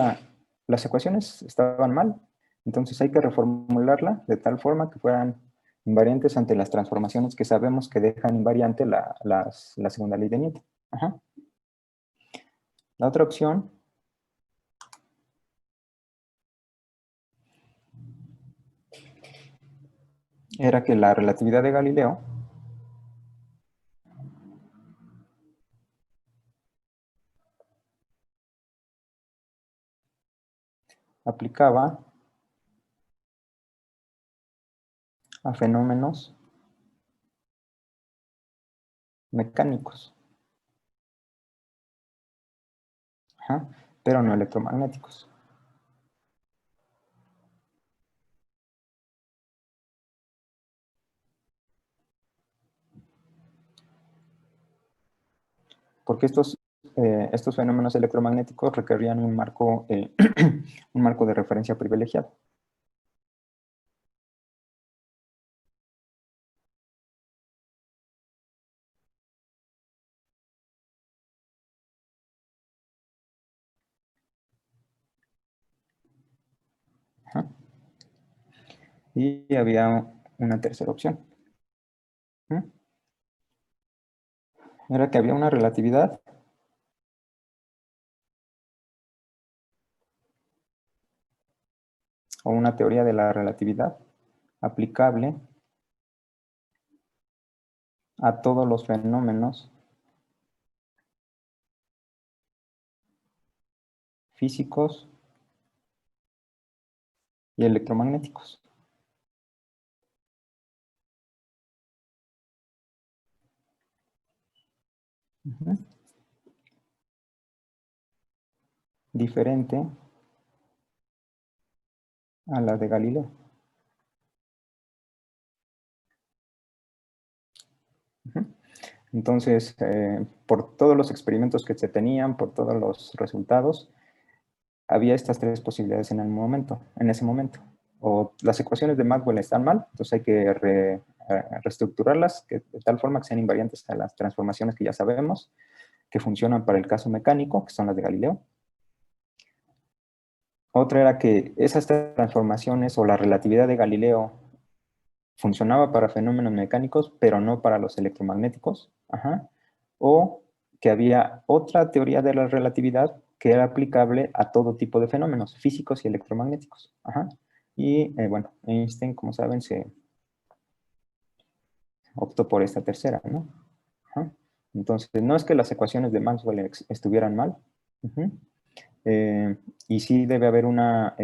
las ecuaciones estaban mal, entonces hay que reformularla de tal forma que fueran invariantes ante las transformaciones que sabemos que dejan invariante la segunda ley de Newton. La otra opción era que la relatividad de Galileo aplicaba a fenómenos mecánicos, pero no electromagnéticos. Porque estos fenómenos electromagnéticos requerían un marco de referencia privilegiado. Y había una tercera opción. Era que había una relatividad o una teoría de la relatividad aplicable a todos los fenómenos físicos y electromagnéticos. Diferente a la de Galileo. Entonces, por todos los experimentos que se tenían, por todos los resultados, había estas tres posibilidades en ese momento. O las ecuaciones de Maxwell están mal, entonces hay que reestructurarlas de tal forma que sean invariantes a las transformaciones que ya sabemos, que funcionan para el caso mecánico, que son las de Galileo. Otra era que esas transformaciones o la relatividad de Galileo funcionaba para fenómenos mecánicos, pero no para los electromagnéticos. Ajá. O que había otra teoría de la relatividad que era aplicable a todo tipo de fenómenos físicos y electromagnéticos. Ajá. Y bueno, Einstein, como saben, se optó por esta tercera, ¿no? Ajá. Entonces, no es que las ecuaciones de Maxwell estuvieran mal, y sí debe haber una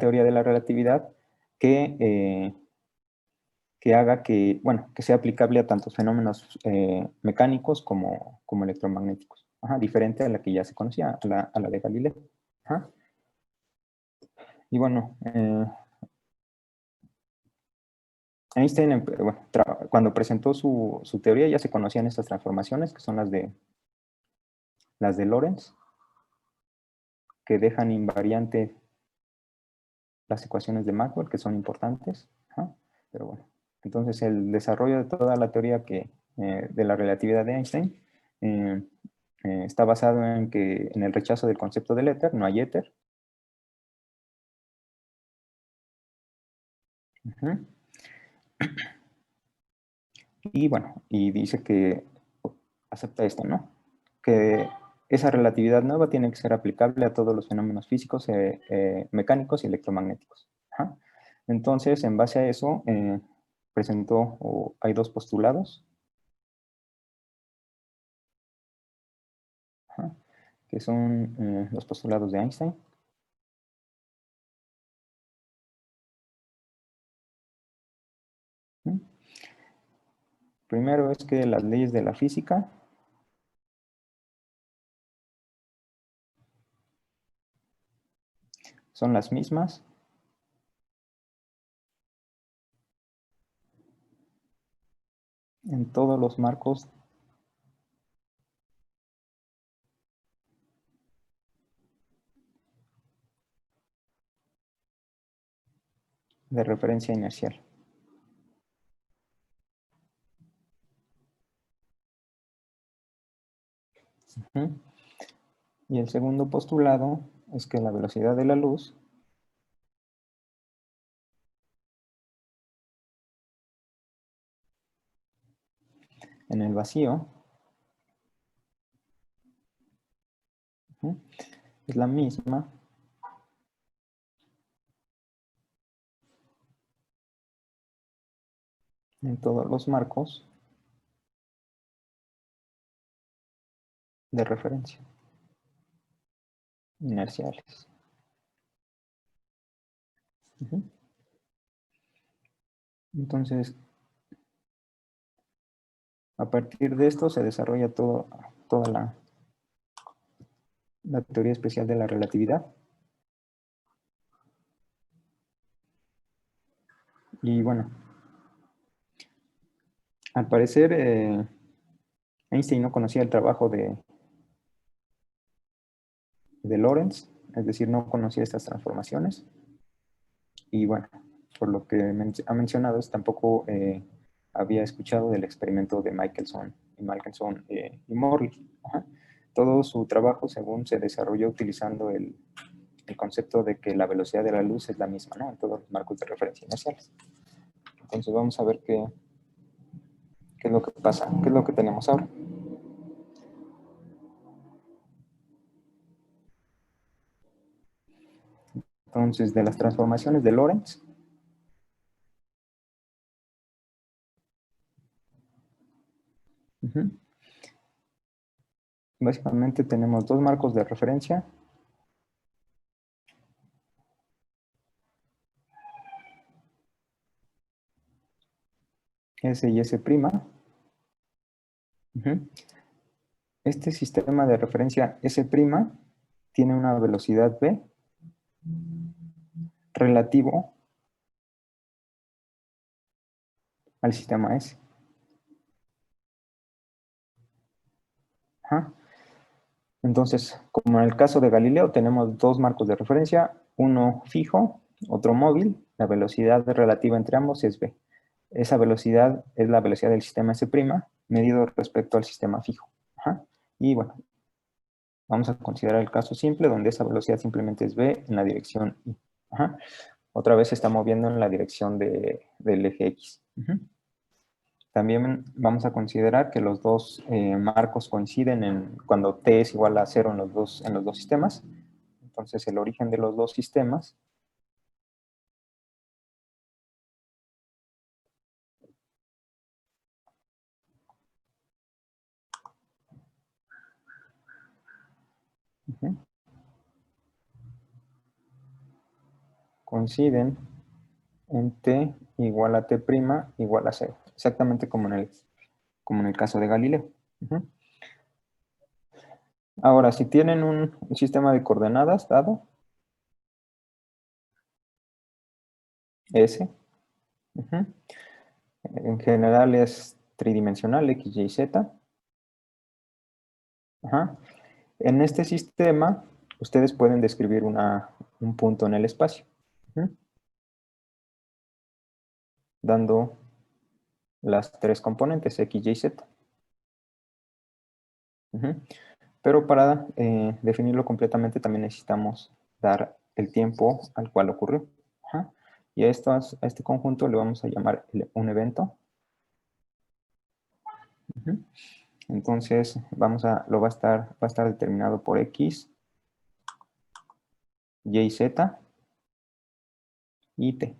teoría de la relatividad que haga que, bueno, que sea aplicable a tantos fenómenos mecánicos como electromagnéticos. Ajá, diferente a la que ya se conocía, a la de Galileo. Ajá. Y bueno, Einstein, bueno, cuando presentó su teoría ya se conocían estas transformaciones, que son las de Lorentz, que dejan invariante las ecuaciones de Maxwell, que son importantes. Ajá. Pero bueno, entonces el desarrollo de toda la teoría de la relatividad de Einstein está basado en el rechazo del concepto del éter, no hay éter. Uh-huh. Y bueno, y dice que acepta esto, ¿no? Que esa relatividad nueva tiene que ser aplicable a todos los fenómenos físicos, mecánicos y electromagnéticos. Ajá. Entonces, en base a eso, hay dos postulados, ajá, que son los postulados de Einstein. Primero es que las leyes de la física son las mismas en todos los marcos de referencia inercial. Y el segundo postulado es que la velocidad de la luz en el vacío es la misma en todos los marcos de referencia inerciales. Entonces, a partir de esto se desarrolla toda la teoría especial de la relatividad. Y bueno, al parecer Einstein no conocía el trabajo de Lorentz, es decir, no conocía estas transformaciones. Y bueno, por lo que ha mencionado, tampoco había escuchado del experimento de Michelson y Morley. Ajá. Todo su trabajo, según se desarrolló utilizando el concepto de que la velocidad de la luz es la misma, ¿no? En todos los marcos de referencia inerciales. Entonces vamos a ver qué es lo que pasa, qué es lo que tenemos ahora. Entonces, de las transformaciones de Lorentz, básicamente tenemos dos marcos de referencia. S y S'. Este sistema de referencia S' tiene una velocidad v relativo al sistema S. Ajá. Entonces, como en el caso de Galileo, tenemos dos marcos de referencia, uno fijo, otro móvil. La velocidad relativa entre ambos es v. Esa velocidad es la velocidad del sistema S', medido respecto al sistema fijo. Ajá. Y bueno, Vamos a considerar el caso simple, donde esa velocidad simplemente es v en la dirección y. Ajá. Otra vez se está moviendo en la dirección del eje X. También vamos a considerar que los dos marcos coinciden cuando t es igual a 0 en los dos sistemas. Entonces el origen de los dos sistemas coinciden en t igual a t' igual a 0. Exactamente como en el caso de Galileo. Ahora, si tienen un sistema de coordenadas dado, S, en general es tridimensional, X, Y, Z. En este sistema, ustedes pueden describir un punto en el espacio, dando las tres componentes, X, Y, Z. Pero para definirlo completamente también necesitamos dar el tiempo al cual ocurrió. Y a este conjunto le vamos a llamar un evento. Entonces va a estar determinado por X, Y, Z y T.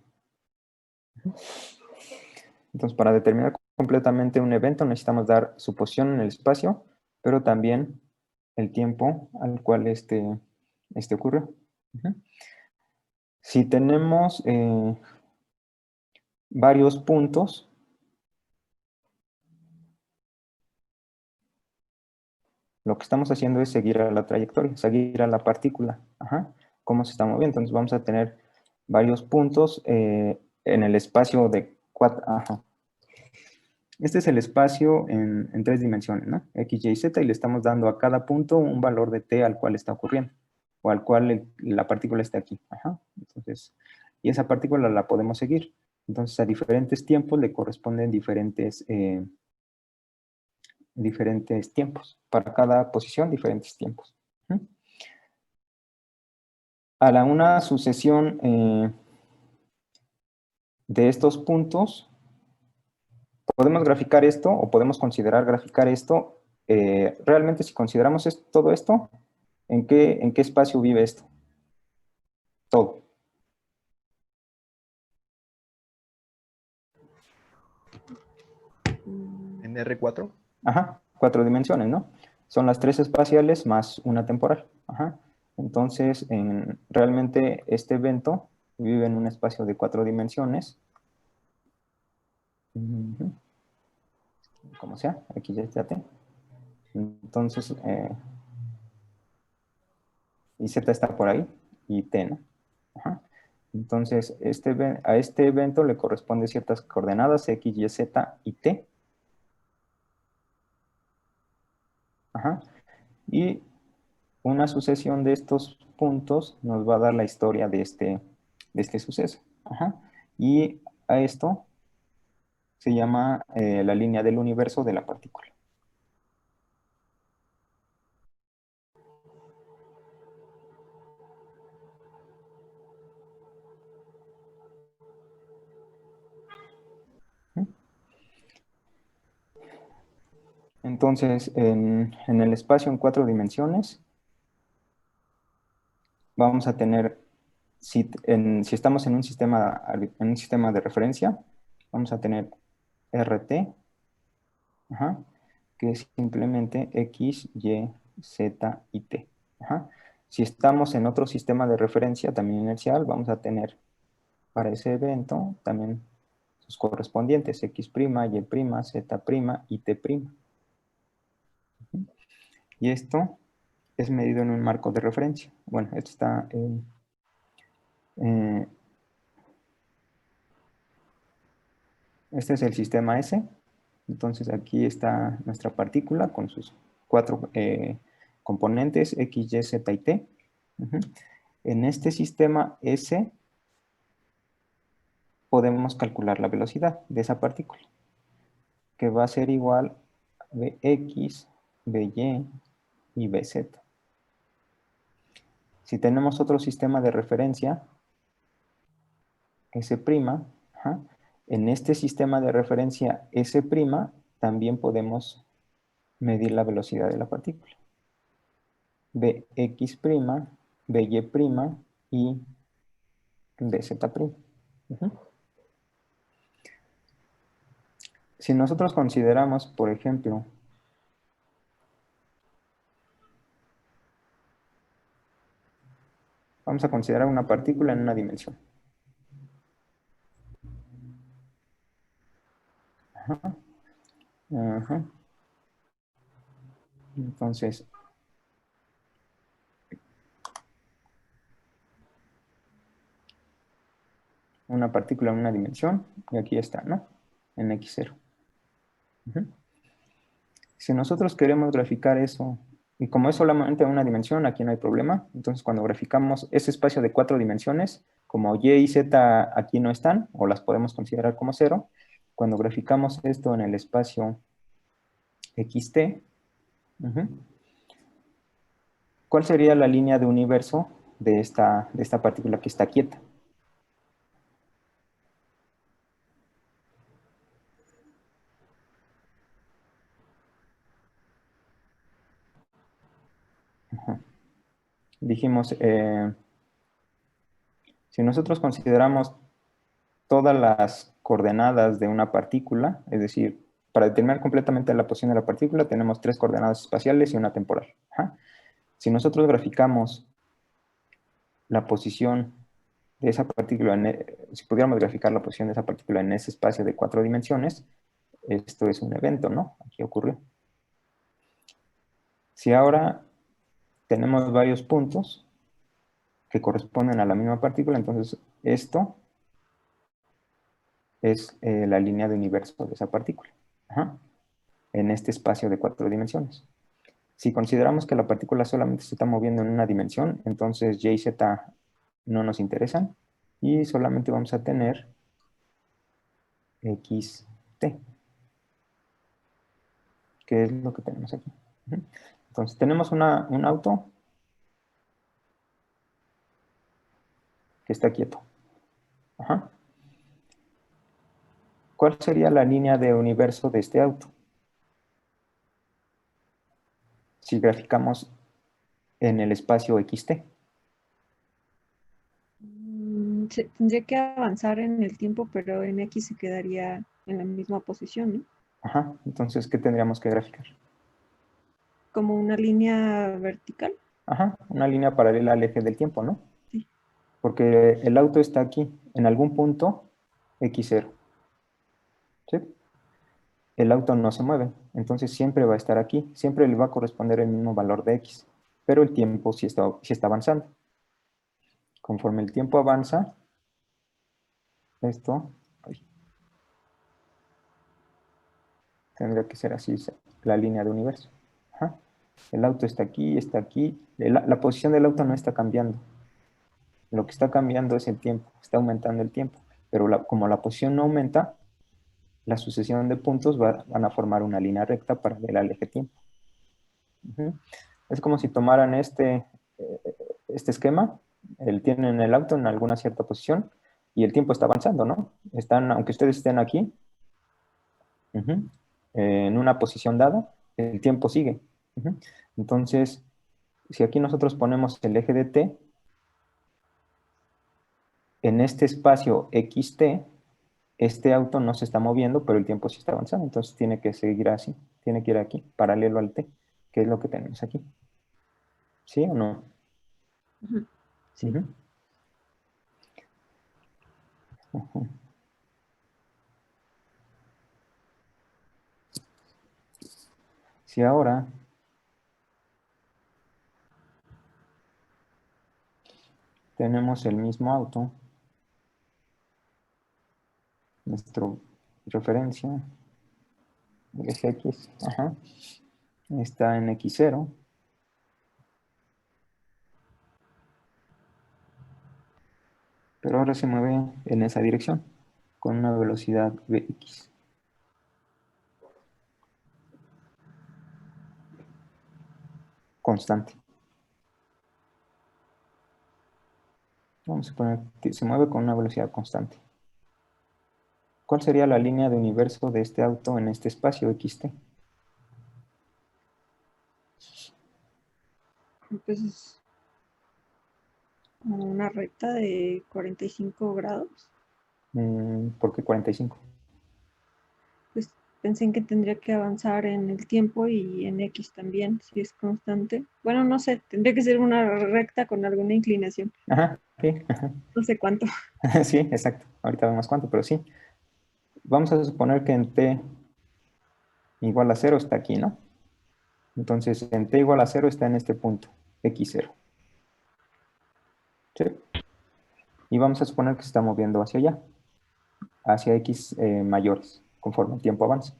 Entonces, para determinar completamente un evento necesitamos dar su posición en el espacio, pero también el tiempo al cual este ocurrió. Si tenemos varios puntos, lo que estamos haciendo es seguir a la trayectoria, seguir a la partícula. Cómo se está moviendo. Entonces vamos a tener varios puntos en el espacio de 4. Este es el espacio en 3 dimensiones, ¿no? X, Y, Z, y le estamos dando a cada punto un valor de t al cual está ocurriendo, o al cual la partícula está aquí. Entonces, y esa partícula la podemos seguir. Entonces, a diferentes tiempos le corresponden diferentes tiempos. Para cada posición, diferentes tiempos. A una sucesión de estos puntos, podemos graficar esto o podemos considerar graficar esto. Realmente, si consideramos todo esto, ¿en qué espacio vive esto? Todo. ¿En R4? 4 dimensiones, ¿no? Son las 3 espaciales más una temporal. Entonces, realmente este evento vive en un espacio de 4 dimensiones. Como sea, aquí ya está T. Entonces, y Z está por ahí, y T, ¿no? Entonces, a este evento le corresponden ciertas coordenadas, X, Y, Z y T. Y una sucesión de estos puntos nos va a dar la historia de este suceso. Y a esto se llama la línea del universo de la partícula. Entonces, en el espacio en 4 dimensiones, vamos a tener, si estamos en un sistema de referencia, vamos a tener RT, que es simplemente X, Y, Z y T. Si estamos en otro sistema de referencia, también inercial, vamos a tener para ese evento también sus correspondientes, X', Y', Z' y T'. Y esto es medido en un marco de referencia. Bueno, esto está este es el sistema S. Entonces aquí está nuestra partícula con sus 4 componentes, X, Y, Z y T. En este sistema S podemos calcular la velocidad de esa partícula, que va a ser igual a Vx, Vy y Vz. Si tenemos otro sistema de referencia, S', ajá, en este sistema de referencia S', también podemos medir la velocidad de la partícula. Bx', By' y Bz'. Ujú. Si nosotros consideramos, por ejemplo, vamos a considerar una partícula en una dimensión. Ajá. Ajá. Entonces, una partícula en una dimensión, y aquí está, ¿no? En x0. Ujú. Si nosotros queremos graficar eso, y como es solamente una dimensión, aquí no hay problema, entonces cuando graficamos ese espacio de 4 dimensiones, como y y z aquí no están, o las podemos considerar como 0, cuando graficamos esto en el espacio xt, ujú, ¿cuál sería la línea de universo de esta partícula que está quieta? Ujú. Dijimos, si nosotros consideramos todas las coordenadas de una partícula, es decir, para determinar completamente la posición de la partícula tenemos 3 coordenadas espaciales y una temporal. Ajá. Si nosotros graficamos la posición de esa partícula, si pudiéramos graficar la posición de esa partícula en ese espacio de 4 dimensiones, esto es un evento, ¿no? Aquí ocurrió. Si ahora tenemos varios puntos que corresponden a la misma partícula, entonces esto es la línea de universo de esa partícula. Ajá. En este espacio de 4 dimensiones. Si consideramos que la partícula solamente se está moviendo en una dimensión, entonces y y z no nos interesan y solamente vamos a tener xt, que es lo que tenemos aquí. Entonces tenemos un auto que está quieto. Ajá. ¿Cuál sería la línea de universo de este auto? Si graficamos en el espacio xt. Tendría que avanzar en el tiempo, pero en X se quedaría en la misma posición, ¿no? Ajá. Entonces, ¿qué tendríamos que graficar? Como una línea vertical. Ajá. Una línea paralela al eje del tiempo, ¿no? Sí. Porque el auto está aquí, en algún punto x0. ¿Sí? El auto no se mueve, entonces siempre va a estar aquí, siempre le va a corresponder el mismo valor de x, pero el tiempo sí está avanzando. Conforme el tiempo avanza, esto tendría que ser así, la línea de universo. Ajá. El auto está aquí, la posición del auto no está cambiando. Lo que está cambiando es el tiempo, está aumentando el tiempo, pero como la posición no aumenta, la sucesión de puntos van a formar una línea recta paralela al eje tiempo. Ujú. Es como si tomaran este esquema, tienen el auto en alguna cierta posición y el tiempo está avanzando, ¿no? Aunque ustedes estén aquí, ujú, en una posición dada, el tiempo sigue. Ujú. Entonces, si aquí nosotros ponemos el eje de t, en este espacio xt, este auto no se está moviendo, pero el tiempo sí está avanzando, entonces tiene que seguir así, tiene que ir aquí, paralelo al t, que es lo que tenemos aquí. ¿Sí o no? Ujú. Sí. Ujú. Ujú. Si ahora tenemos el mismo auto, nuestra referencia, el eje X, ajá, está en X0, pero ahora se mueve en esa dirección, con una velocidad Vx. Constante. Vamos a poner que se mueve con una velocidad constante. ¿Cuál sería la línea de universo de este auto en este espacio XT? Entonces, una recta de 45 grados. ¿Por qué 45? Pues pensé en que tendría que avanzar en el tiempo y en X también, si es constante. Bueno, no sé, tendría que ser una recta con alguna inclinación. Ajá, sí, ajá. No sé cuánto. Sí, exacto. Ahorita vemos cuánto, pero sí. Vamos a suponer que en t igual a 0 está aquí, ¿no? Entonces, en t igual a 0 está en este punto, x0. ¿Sí? Y vamos a suponer que se está moviendo hacia allá, hacia x mayores, conforme el tiempo avanza.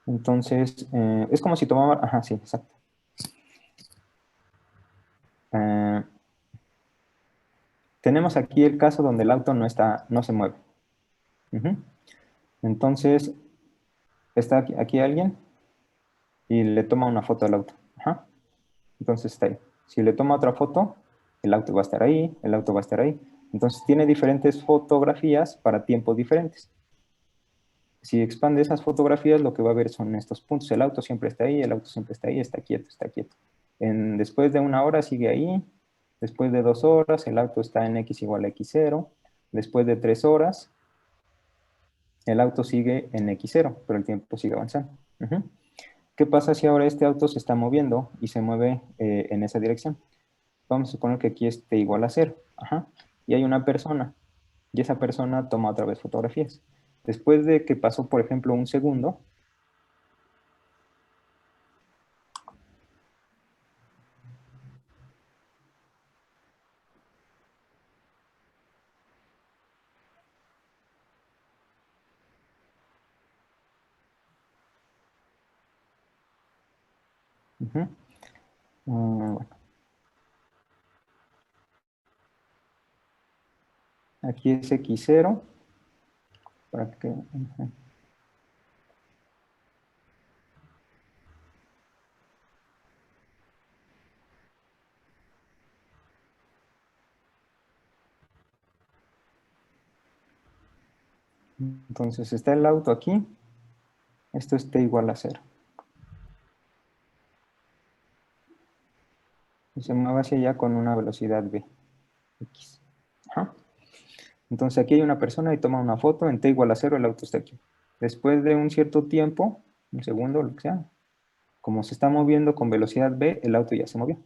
Entonces, es como si tomaba... Ajá, sí, exacto. Tenemos aquí el caso donde el auto no se mueve. Entonces, está aquí alguien y le toma una foto al auto. Ajá. Entonces está ahí. Si le toma otra foto, el auto va a estar ahí, el auto va a estar ahí. Entonces tiene diferentes fotografías para tiempos diferentes. Si expande esas fotografías, lo que va a ver son estos puntos. El auto siempre está ahí, el auto siempre está ahí, está quieto, está quieto. Después de 1 hora sigue ahí. Después de 2 horas, el auto está en x igual a x0. Después de 3 horas, el auto sigue en x0, pero el tiempo sigue avanzando. ¿Qué pasa si ahora este auto se está moviendo y se mueve en esa dirección? Vamos a suponer que aquí esté igual a 0. Ajá. Y hay una persona. Y esa persona toma otra vez fotografías. Después de que pasó, por ejemplo, 1 segundo, bueno, aquí es x0. Para que, entonces está el auto aquí. Esto está igual a 0. Y se mueve hacia allá con una velocidad v. X. Ajá. Entonces aquí hay una persona y toma una foto, en t igual a 0 el auto está aquí. Después de un cierto tiempo, 1 segundo, lo que sea, como se está moviendo con velocidad v, el auto ya se movió.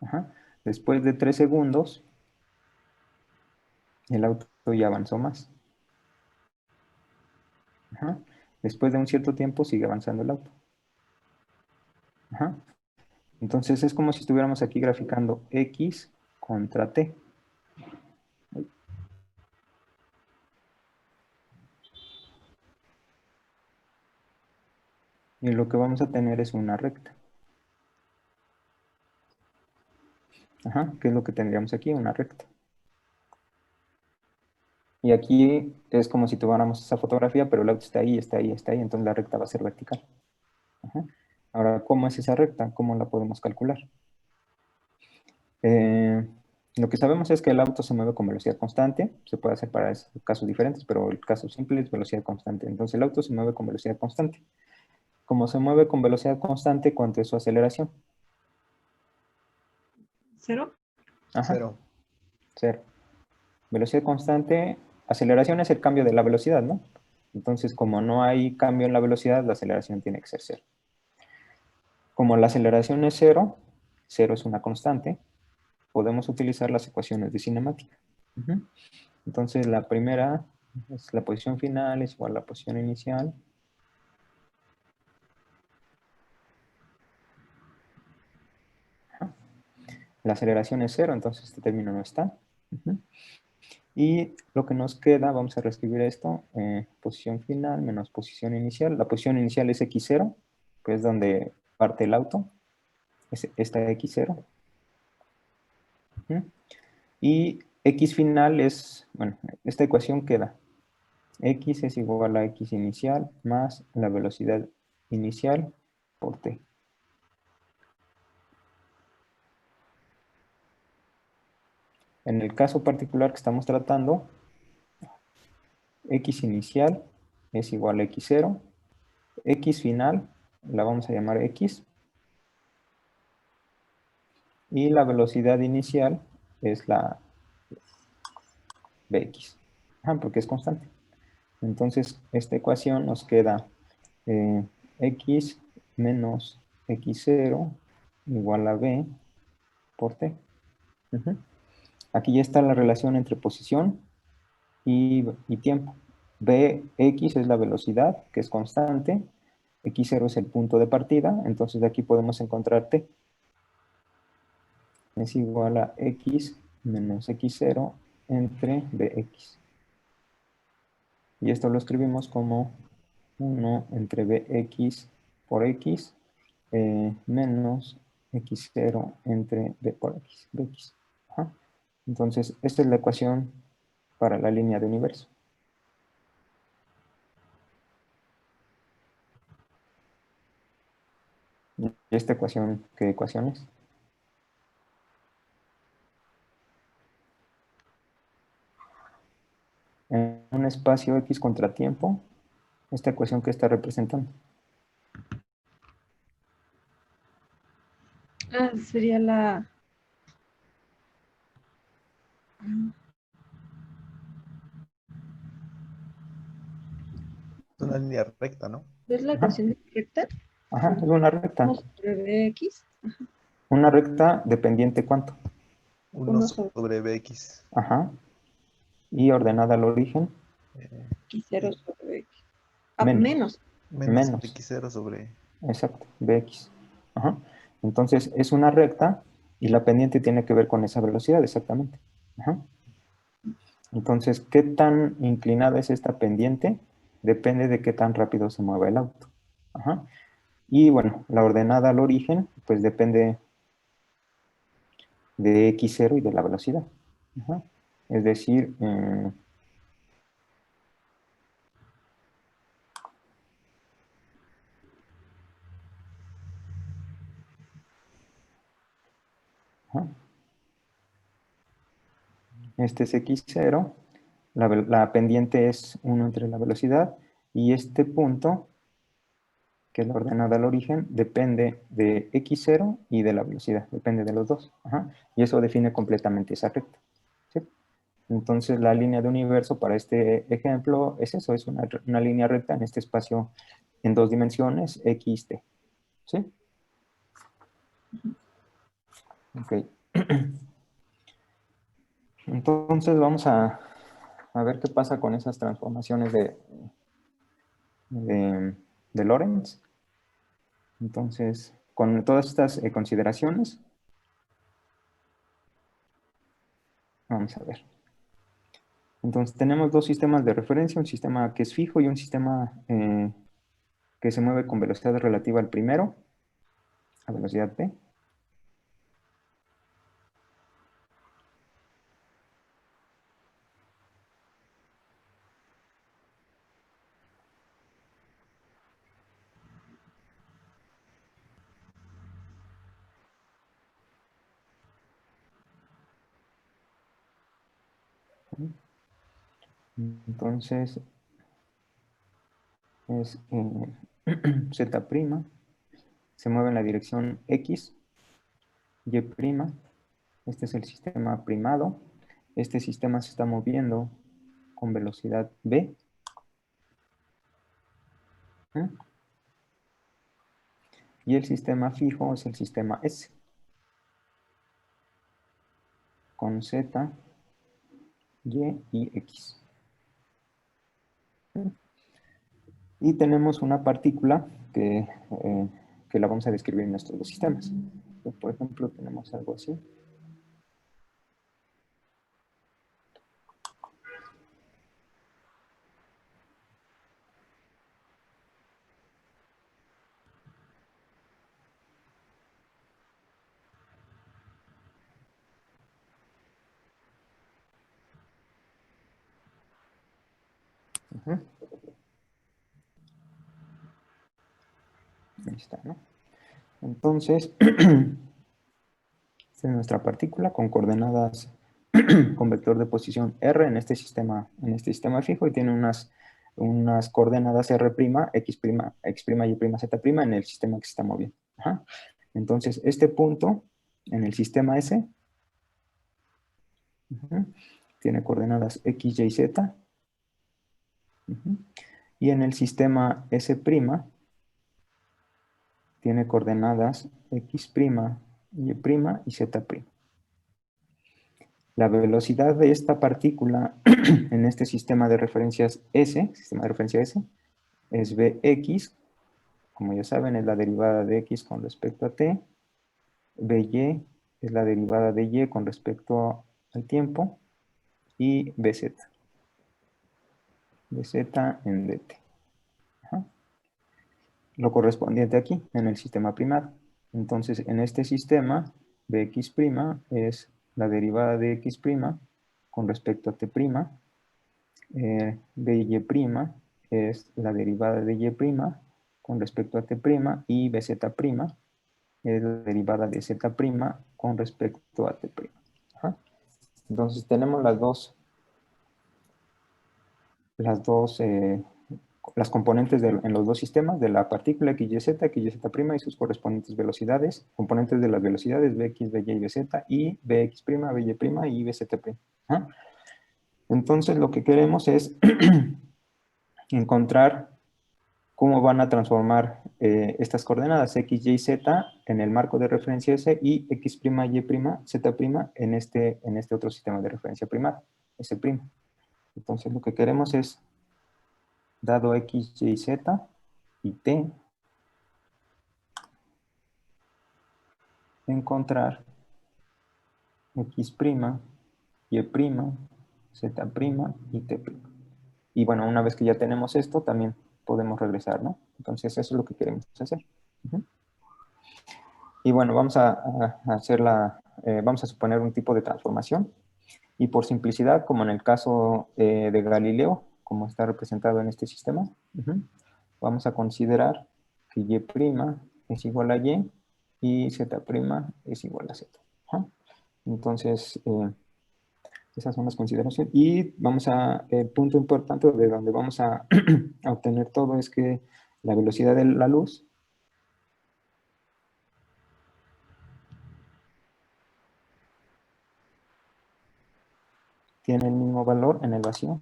Ajá. Después de 3 segundos, el auto ya avanzó más. Ajá. Después de un cierto tiempo sigue avanzando el auto. Ajá. Entonces es como si estuviéramos aquí graficando x contra t. Y lo que vamos a tener es una recta. Ajá, ¿qué es lo que tendríamos aquí? Una recta. Y aquí es como si tomáramos esa fotografía, pero el auto está ahí, está ahí, está ahí, entonces la recta va a ser vertical. Ajá. Ahora, ¿cómo es esa recta? ¿Cómo la podemos calcular? Lo que sabemos es que el auto se mueve con velocidad constante. Se puede hacer para casos diferentes, pero el caso simple es velocidad constante. Entonces el auto se mueve con velocidad constante. Como se mueve con velocidad constante, ¿cuánto es su aceleración? ¿Cero? Ajá, 0. 0. Velocidad constante, aceleración es el cambio de la velocidad, ¿no? Entonces, como no hay cambio en la velocidad, la aceleración tiene que ser 0. Como la aceleración es 0, 0 es una constante, podemos utilizar las ecuaciones de cinemática. Entonces, la primera es la posición final es igual a la posición inicial. La aceleración es 0, entonces este término no está. Y lo que nos queda, vamos a reescribir esto, posición final menos posición inicial. La posición inicial es x0, que es donde parte el auto. Es esta x0. Y x final es, bueno, esta ecuación queda. X es igual a x inicial más la velocidad inicial por t. En el caso particular que estamos tratando, x inicial es igual a x0, x final la vamos a llamar x, y la velocidad inicial es la bx, porque es constante. Entonces, esta ecuación nos queda x menos x0 igual a b por t. Aquí ya está la relación entre posición y tiempo. Bx es la velocidad, que es constante. X0 es el punto de partida. Entonces, de aquí podemos encontrar t. Es igual a x menos x0 entre bx. Y esto lo escribimos como 1 entre bx por x menos x0 entre b por x, bx. Entonces, esta es la ecuación para la línea de universo. ¿Y esta ecuación qué ecuación es? En un espacio x contratiempo, esta ecuación que está representando. Sería la... Es una línea recta, ¿no? ¿Es la ecuación recta? Ajá, es una recta. 1 sobre bx. Una recta dependiente ¿cuánto? 1 sobre bx. Ajá. Y ordenada al origen. X0 sobre x. Menos. Menos x0 sobre... Exacto, bx. Ajá. Entonces, es una recta y la pendiente tiene que ver con esa velocidad, exactamente. Ajá. Entonces, ¿qué tan inclinada es esta pendiente? Depende de qué tan rápido se mueva el auto. Ajá. Y bueno, la ordenada al origen, pues depende de x0 y de la velocidad. Ajá. Es decir, este es x0, la pendiente es 1 entre la velocidad, y este punto, que es la ordenada al origen, depende de x0 y de la velocidad, depende de los dos. Ajá. Y eso define completamente esa recta. ¿Sí? Entonces la línea de universo para este ejemplo es eso, es una línea recta en este espacio en 2 dimensiones, x, t. ¿Sí? Ok. Entonces vamos a ver qué pasa con esas transformaciones de Lorentz. Entonces, con todas estas consideraciones, vamos a ver. Entonces, tenemos dos sistemas de referencia, un sistema que es fijo y un sistema que se mueve con velocidad relativa al primero, a velocidad p. Entonces, es z', se mueve en la dirección x, y', este es el sistema primado, este sistema se está moviendo con velocidad v, y el sistema fijo es el sistema S, con z, y y x. Y tenemos una partícula que la vamos a describir en nuestros dos sistemas. Por ejemplo, tenemos algo así. Ahí está, ¿no? Entonces, esta es nuestra partícula con coordenadas con vector de posición R en este sistema fijo y tiene unas coordenadas R', X', X', Y', Z' en el sistema que se está moviendo. Ajá. Entonces, este punto en el sistema S tiene coordenadas X, Y, Z. Y en el sistema S' tiene coordenadas X', Y' y Z'. La velocidad de esta partícula en este sistema de referencias S, es Vx, como ya saben, es la derivada de x con respecto a t. Vy es la derivada de y con respecto al tiempo. Y Vz. Vz en dt. Ajá. Lo correspondiente aquí, en el sistema primado. Entonces, en este sistema, Vx' es la derivada de x' con respecto a t'. Vy' es la derivada de y' con respecto a t' y Vz' es la derivada de z' con respecto a t'. Ajá. Entonces tenemos las componentes en los dos sistemas de la partícula XYZ, XYZ' y sus correspondientes velocidades, componentes de las velocidades Vx, Vy y Vz y Vx', Vy' y Vz'. Ajá. Entonces lo que queremos es encontrar cómo van a transformar estas coordenadas X, Y, Z en el marco de referencia S y X', Y', Z' en este otro sistema de referencia primado, S'. Entonces lo que queremos es, dado X, Y, Z y T, encontrar X', Y', Z' y T'. Y bueno, una vez que ya tenemos esto, también podemos regresar, ¿no? Entonces eso es lo que queremos hacer. Y bueno, vamos a vamos a suponer un tipo de transformación. Y por simplicidad, como en el caso de Galileo, como está representado en este sistema, vamos a considerar que Y' es igual a Y Z' es igual a Z. Ajá. Entonces, esas son las consideraciones. Y el punto importante de donde vamos a obtener todo es que la velocidad de la luz tiene el mismo valor en el vacío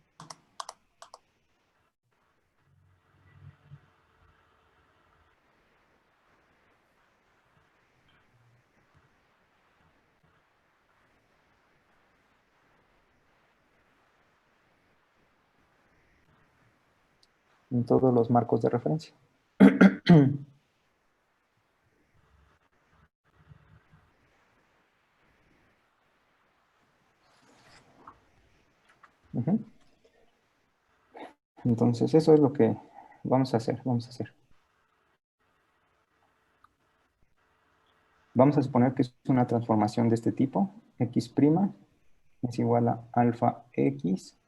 en todos los marcos de referencia. Entonces, eso es lo que vamos a hacer. Vamos a suponer que es una transformación de este tipo. X' es igual a alfa x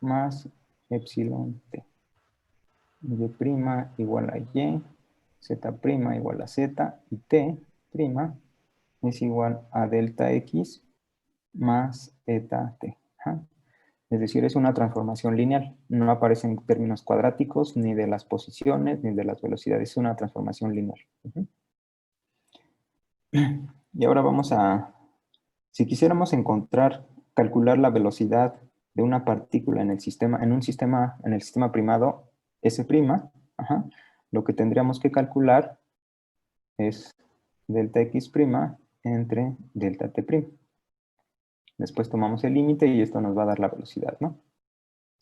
más epsilon t. Y' igual a y, Z' igual a z, y t' es igual a delta x más eta t. Ajá. Es decir, es una transformación lineal. No aparecen términos cuadráticos, ni de las posiciones, ni de las velocidades. Es una transformación lineal. Y ahora si quisiéramos calcular la velocidad de una partícula en el sistema primado S', ajá, lo que tendríamos que calcular es delta x' entre delta t'. Después tomamos el límite y esto nos va a dar la velocidad, ¿no?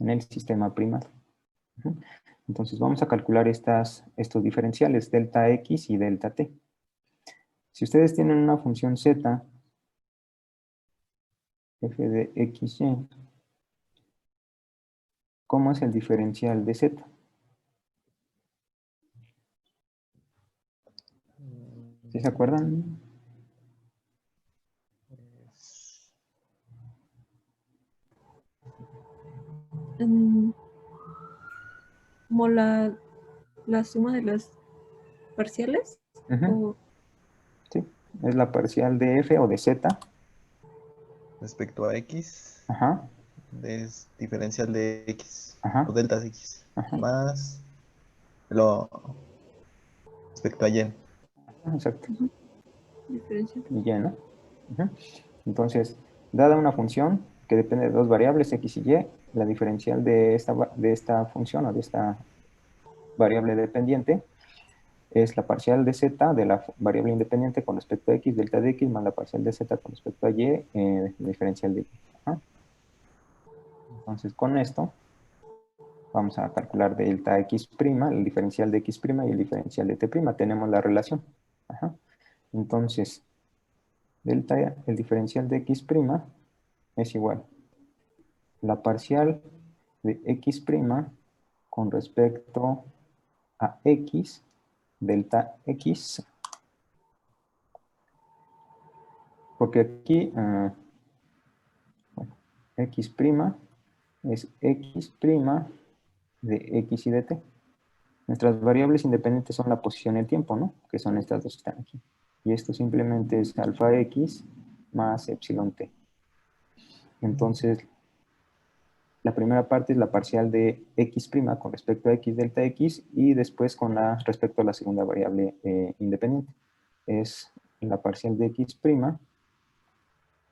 En el sistema primado. Entonces vamos a calcular estos diferenciales, delta x y delta t. Si ustedes tienen una función z, f de xy, ¿cómo es el diferencial de z? ¿Sí se acuerdan? Como la suma de las parciales. Sí, es la parcial de f o de z respecto a X Ajá, es diferencial de X ajá, o delta de X ajá, más lo respecto a Y. exacto. Diferencia. Y y, ¿no? Ujú. Entonces, dada una función que depende de dos variables, x y y, la diferencial de esta función o de esta variable dependiente es la parcial de z de la variable independiente con respecto a x, delta de x, más la parcial de z con respecto a y, diferencial de y. Ajá. Entonces, con esto vamos a calcular delta x', el diferencial de x' y el diferencial de t'. Tenemos la relación. Ajá. Entonces, el diferencial de x' es igual la parcial de x' con respecto a x delta x, porque aquí bueno, x' es x' de x y de t. Nuestras variables independientes son la posición y el tiempo, ¿no? Que son estas dos que están aquí. Y esto simplemente es alfa x más epsilon t. Entonces, la primera parte es la parcial de x' con respecto a x delta x y después respecto a la segunda variable independiente. Es la parcial de x'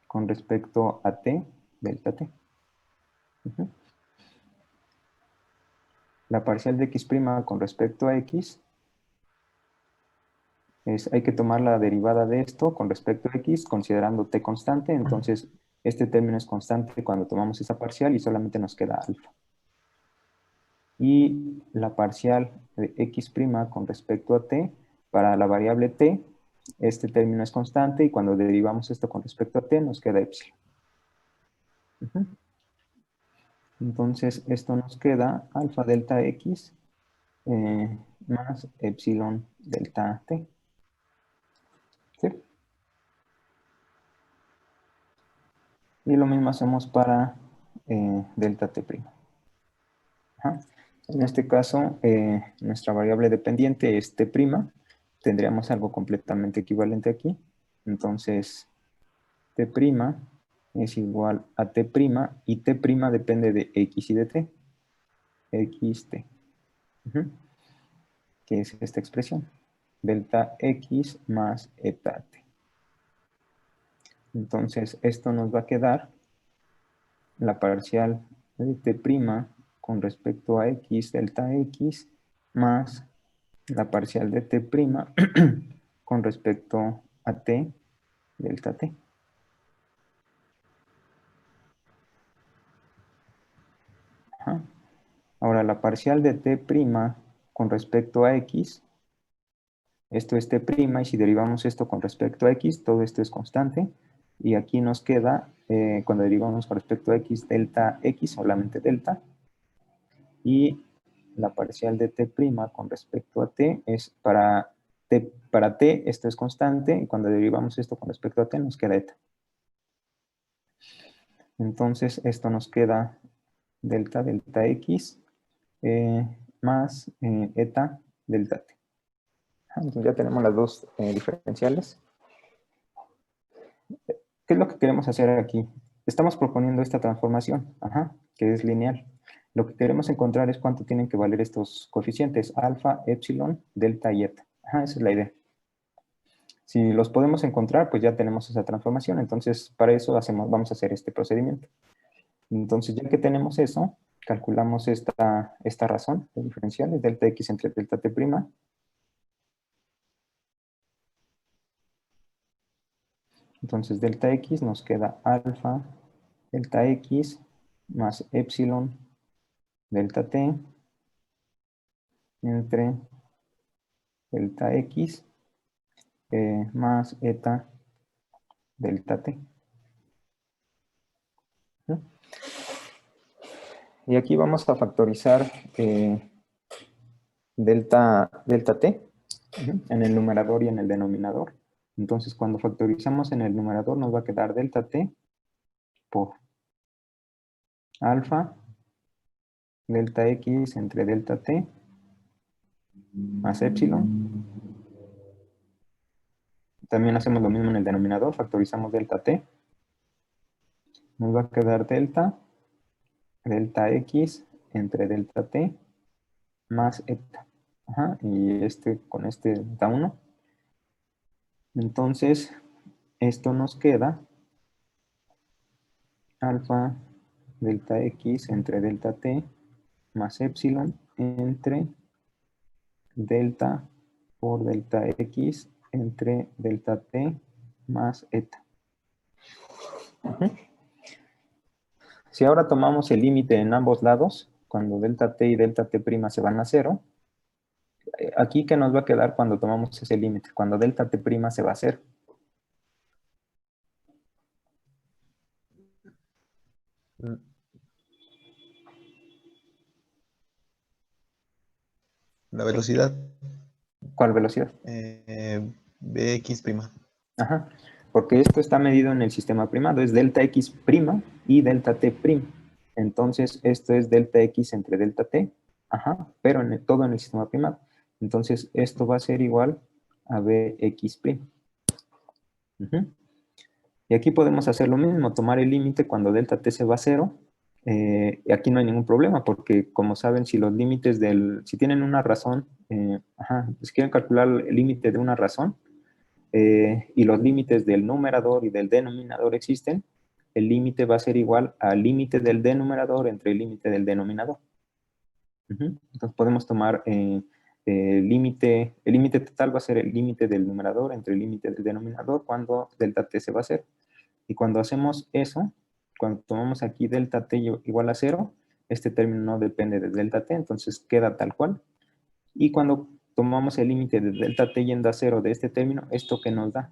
con respecto a t delta t. Ujú. La parcial de x' con respecto a x hay que tomar la derivada de esto con respecto a x considerando t constante. Entonces, este término es constante cuando tomamos esa parcial y solamente nos queda alfa. Y la parcial de x' con respecto a t, para la variable t, este término es constante y cuando derivamos esto con respecto a t nos queda epsilon. Ujú. Entonces esto nos queda alfa delta x más epsilon delta t. ¿Sí? Y lo mismo hacemos para delta t'. Ajá. En este caso, nuestra variable dependiente es t'. Tendríamos algo completamente equivalente aquí. Entonces, t' es igual a t' y t' depende de x y de t. xt. Ujú. Que es esta expresión. Delta x más eta t. Entonces, esto nos va a quedar la parcial de t' con respecto a x delta x más la parcial de t' con respecto a t delta t. Ajá. Ahora, la parcial de t' con respecto a x, esto es t' y si derivamos esto con respecto a x, todo esto es constante. Y aquí nos queda, cuando derivamos con respecto a x, delta x, solamente delta. Y la parcial de t' con respecto a t es para t, esto es constante, y cuando derivamos esto con respecto a t nos queda eta. Entonces esto nos queda delta x más eta delta t. Entonces ya tenemos las dos diferenciales. ¿Qué es lo que queremos hacer aquí? Estamos proponiendo esta transformación, que es lineal. Lo que queremos encontrar es cuánto tienen que valer estos coeficientes, alfa, epsilon, delta y eta. Esa es la idea. Si los podemos encontrar, pues ya tenemos esa transformación. Entonces, para eso vamos a hacer este procedimiento. Entonces, ya que tenemos eso, calculamos esta razón de diferenciales, delta x entre delta t'. Entonces, delta x nos queda alfa, delta x más epsilon, delta t, entre delta x más eta delta t. ¿Sí? Y aquí vamos a factorizar delta t en el numerador y en el denominador. Entonces, cuando factorizamos en el numerador nos va a quedar delta t por alfa delta x entre delta t más epsilon. También hacemos lo mismo en el denominador, factorizamos delta t nos va a quedar delta x entre delta t más eta. Ajá, y con este da 1. Entonces, esto nos queda alfa delta x entre delta t más epsilon entre delta por delta x entre delta t más eta. Ujú. Si ahora tomamos el límite en ambos lados, cuando delta t y delta t' se van a 0, aquí ¿qué nos va a quedar cuando tomamos ese límite? Cuando delta t' se va a 0. La velocidad, ¿Cuál velocidad? Bx'. Ajá, porque esto está medido en el sistema primado, es delta x' y delta t'. Entonces, esto es delta x entre delta t, ajá, pero todo en el sistema primado. Entonces, esto va a ser igual a bx'. Ujú. Y aquí podemos hacer lo mismo, tomar el límite cuando delta t se va a 0. Y aquí no hay ningún problema, porque como saben, si los límites si tienen una razón, si quieren calcular el límite de una razón, y los límites del numerador y del denominador existen, el límite va a ser igual al límite del denominador entre el límite del denominador. Entonces podemos tomar el límite total va a ser el límite del numerador entre el límite del denominador cuando delta t se va a 0. Y cuando hacemos eso, cuando tomamos aquí delta t igual a 0, este término no depende de delta t, entonces queda tal cual. Y cuando tomamos el límite de delta t yendo a 0 de este término, ¿esto qué nos da?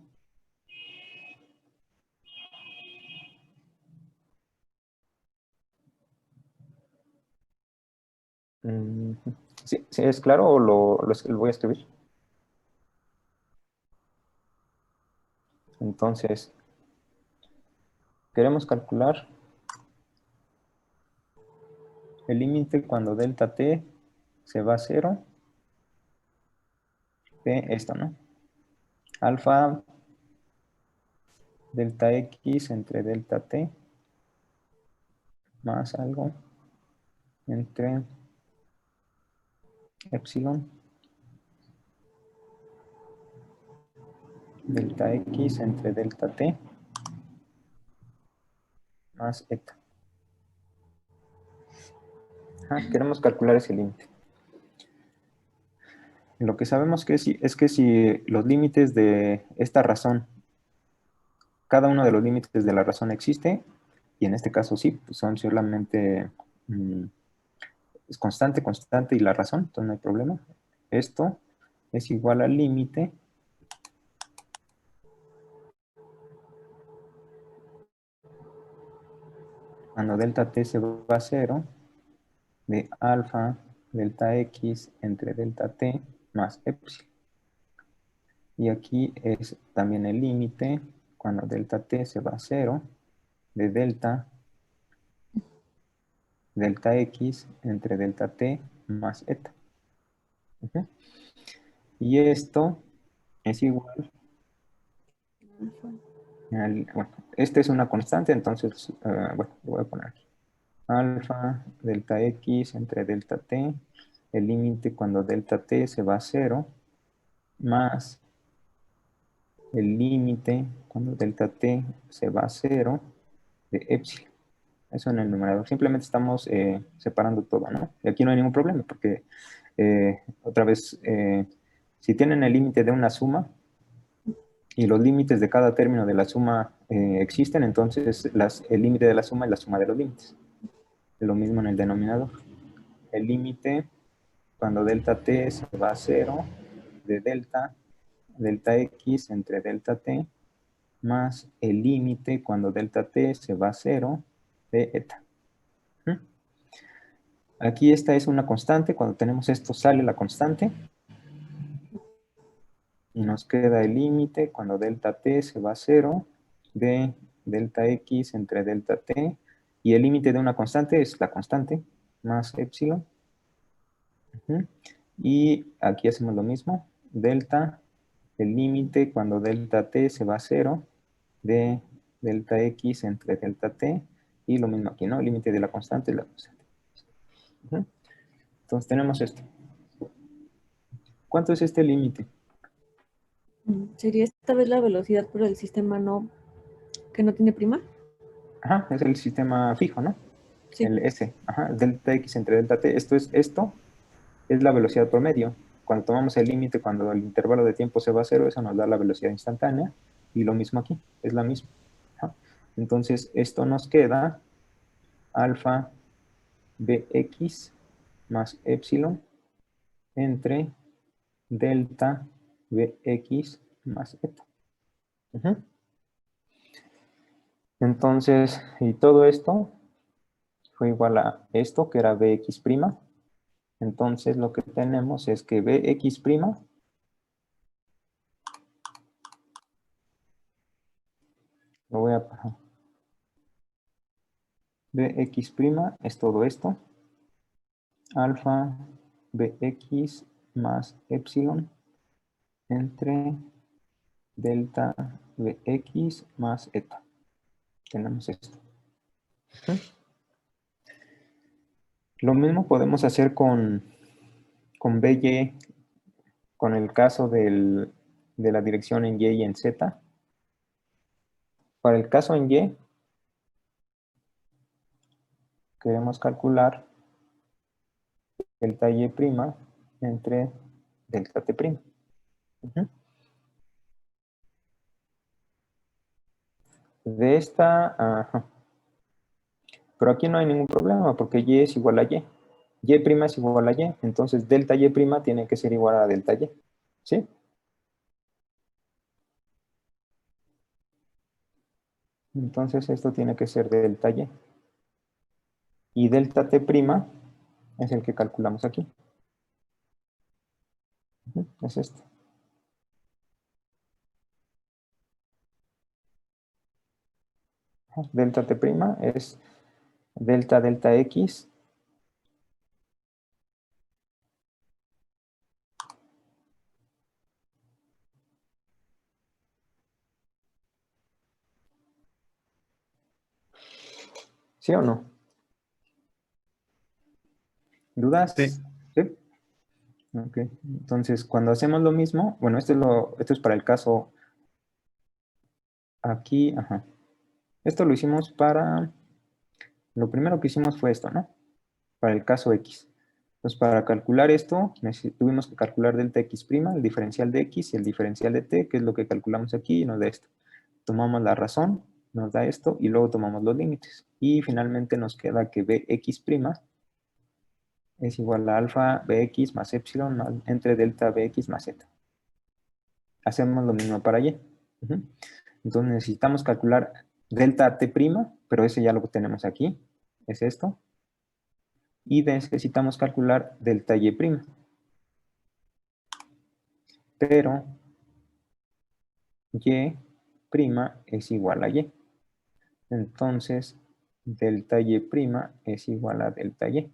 ¿Sí, sí es claro o lo voy a escribir? Entonces, queremos calcular el límite cuando delta t se va a 0 de esto, ¿no? Alfa delta x entre delta t más algo entre epsilon delta x entre delta t más eta. Queremos calcular ese límite. Lo que sabemos es que si los límites de esta razón, cada uno de los límites de la razón existe, y en este caso sí, pues son solamente es constante y la razón, entonces no hay problema. Esto es igual al límite cuando delta t se va a 0 de alfa delta x entre delta t más epsilon. Y aquí es también el límite cuando delta t se va a 0 de delta x entre delta t más eta. Y esto es igual bueno, este es una constante, entonces, bueno, lo voy a poner aquí. Alfa delta x entre delta t, el límite cuando delta t se va a 0, más el límite cuando delta t se va a 0 de epsilon. Eso en el numerador. Simplemente estamos separando todo, ¿no? Y aquí no hay ningún problema, porque otra vez, si tienen el límite de una suma, y los límites de cada término de la suma existen, entonces el límite de la suma es la suma de los límites. Lo mismo en el denominador. El límite cuando delta t se va a 0 de delta x entre delta t, más el límite cuando delta t se va a 0 de eta. Aquí esta es una constante, cuando tenemos esto sale la constante, y nos queda el límite cuando delta t se va a 0 de delta x entre delta t, y el límite de una constante es la constante, más epsilon. Y aquí hacemos lo mismo, delta, el límite cuando delta t se va a 0 de delta x entre delta t, Y lo mismo aquí, ¿no? El límite de la constante es la constante. Ujú. Entonces tenemos esto. ¿Cuánto es este límite? ¿Sería esta vez la velocidad por el sistema que no tiene prima? Ajá, es el sistema fijo, ¿no? Sí. El S, ajá, delta X entre delta T. Esto es la velocidad promedio. Cuando tomamos el límite, cuando el intervalo de tiempo se va a cero, eso nos da la velocidad instantánea. Y lo mismo aquí, es la misma. Ajá. Entonces, esto nos queda alfa Bx más epsilon entre delta Bx más eta. Ujú. Entonces, y todo esto fue igual a esto, que era Bx'. Entonces, lo que tenemos es que Bx', lo voy a... Bx' es todo esto, alfa Bx más epsilon entre delta Bx más eta. Tenemos esto. Lo mismo podemos hacer con By, con el caso de la dirección en Y y en Z. Para el caso en Y, queremos calcular delta Y' entre delta T'. Ujú. De esta, ajá. Pero aquí no hay ningún problema porque Y es igual a Y. Y' es igual a Y. Entonces delta Y' tiene que ser igual a delta Y. ¿Sí? Entonces esto tiene que ser delta Y. Y delta T' es el que calculamos aquí. Ujú, es esto. Ajá, delta T' es delta X. ¿Sí o no? ¿Dudas? Sí. ¿Sí? Ok. Entonces, cuando hacemos lo mismo, bueno, esto es para el caso aquí, ajá. Esto lo hicimos lo primero que hicimos fue esto, ¿no? Para el caso X. Entonces, para calcular esto, tuvimos que calcular delta X', el diferencial de X y el diferencial de T, que es lo que calculamos aquí, y nos da esto. Tomamos la razón, nos da esto, y luego tomamos los límites. Y finalmente nos queda que Bx' es igual a alfa Bx más epsilon entre delta Bx más z. Hacemos lo mismo para Y. Ujú. Entonces necesitamos calcular delta T', pero ese ya lo tenemos aquí, es esto. Y necesitamos calcular delta Y'. Pero Y' es igual a Y. Entonces, delta Y' es igual a delta Y.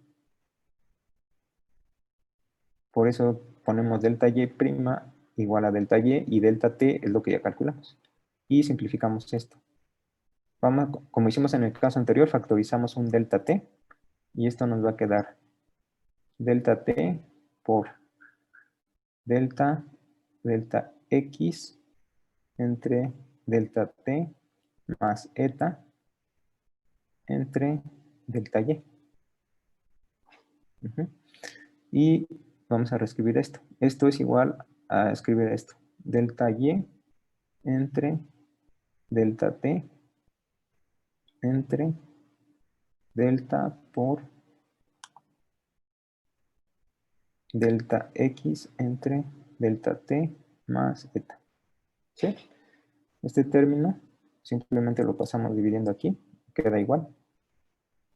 Por eso ponemos delta Y' igual a delta Y delta T es lo que ya calculamos. Y simplificamos esto. Como hicimos en el caso anterior, factorizamos un delta T y esto nos va a quedar delta T por delta X entre delta T más eta entre delta Y. Ujú. Y vamos a reescribir esto. Esto es igual a escribir esto. Delta Y entre delta T entre delta por delta X entre delta T más eta. ¿Sí? Este término simplemente lo pasamos dividiendo aquí. Queda igual.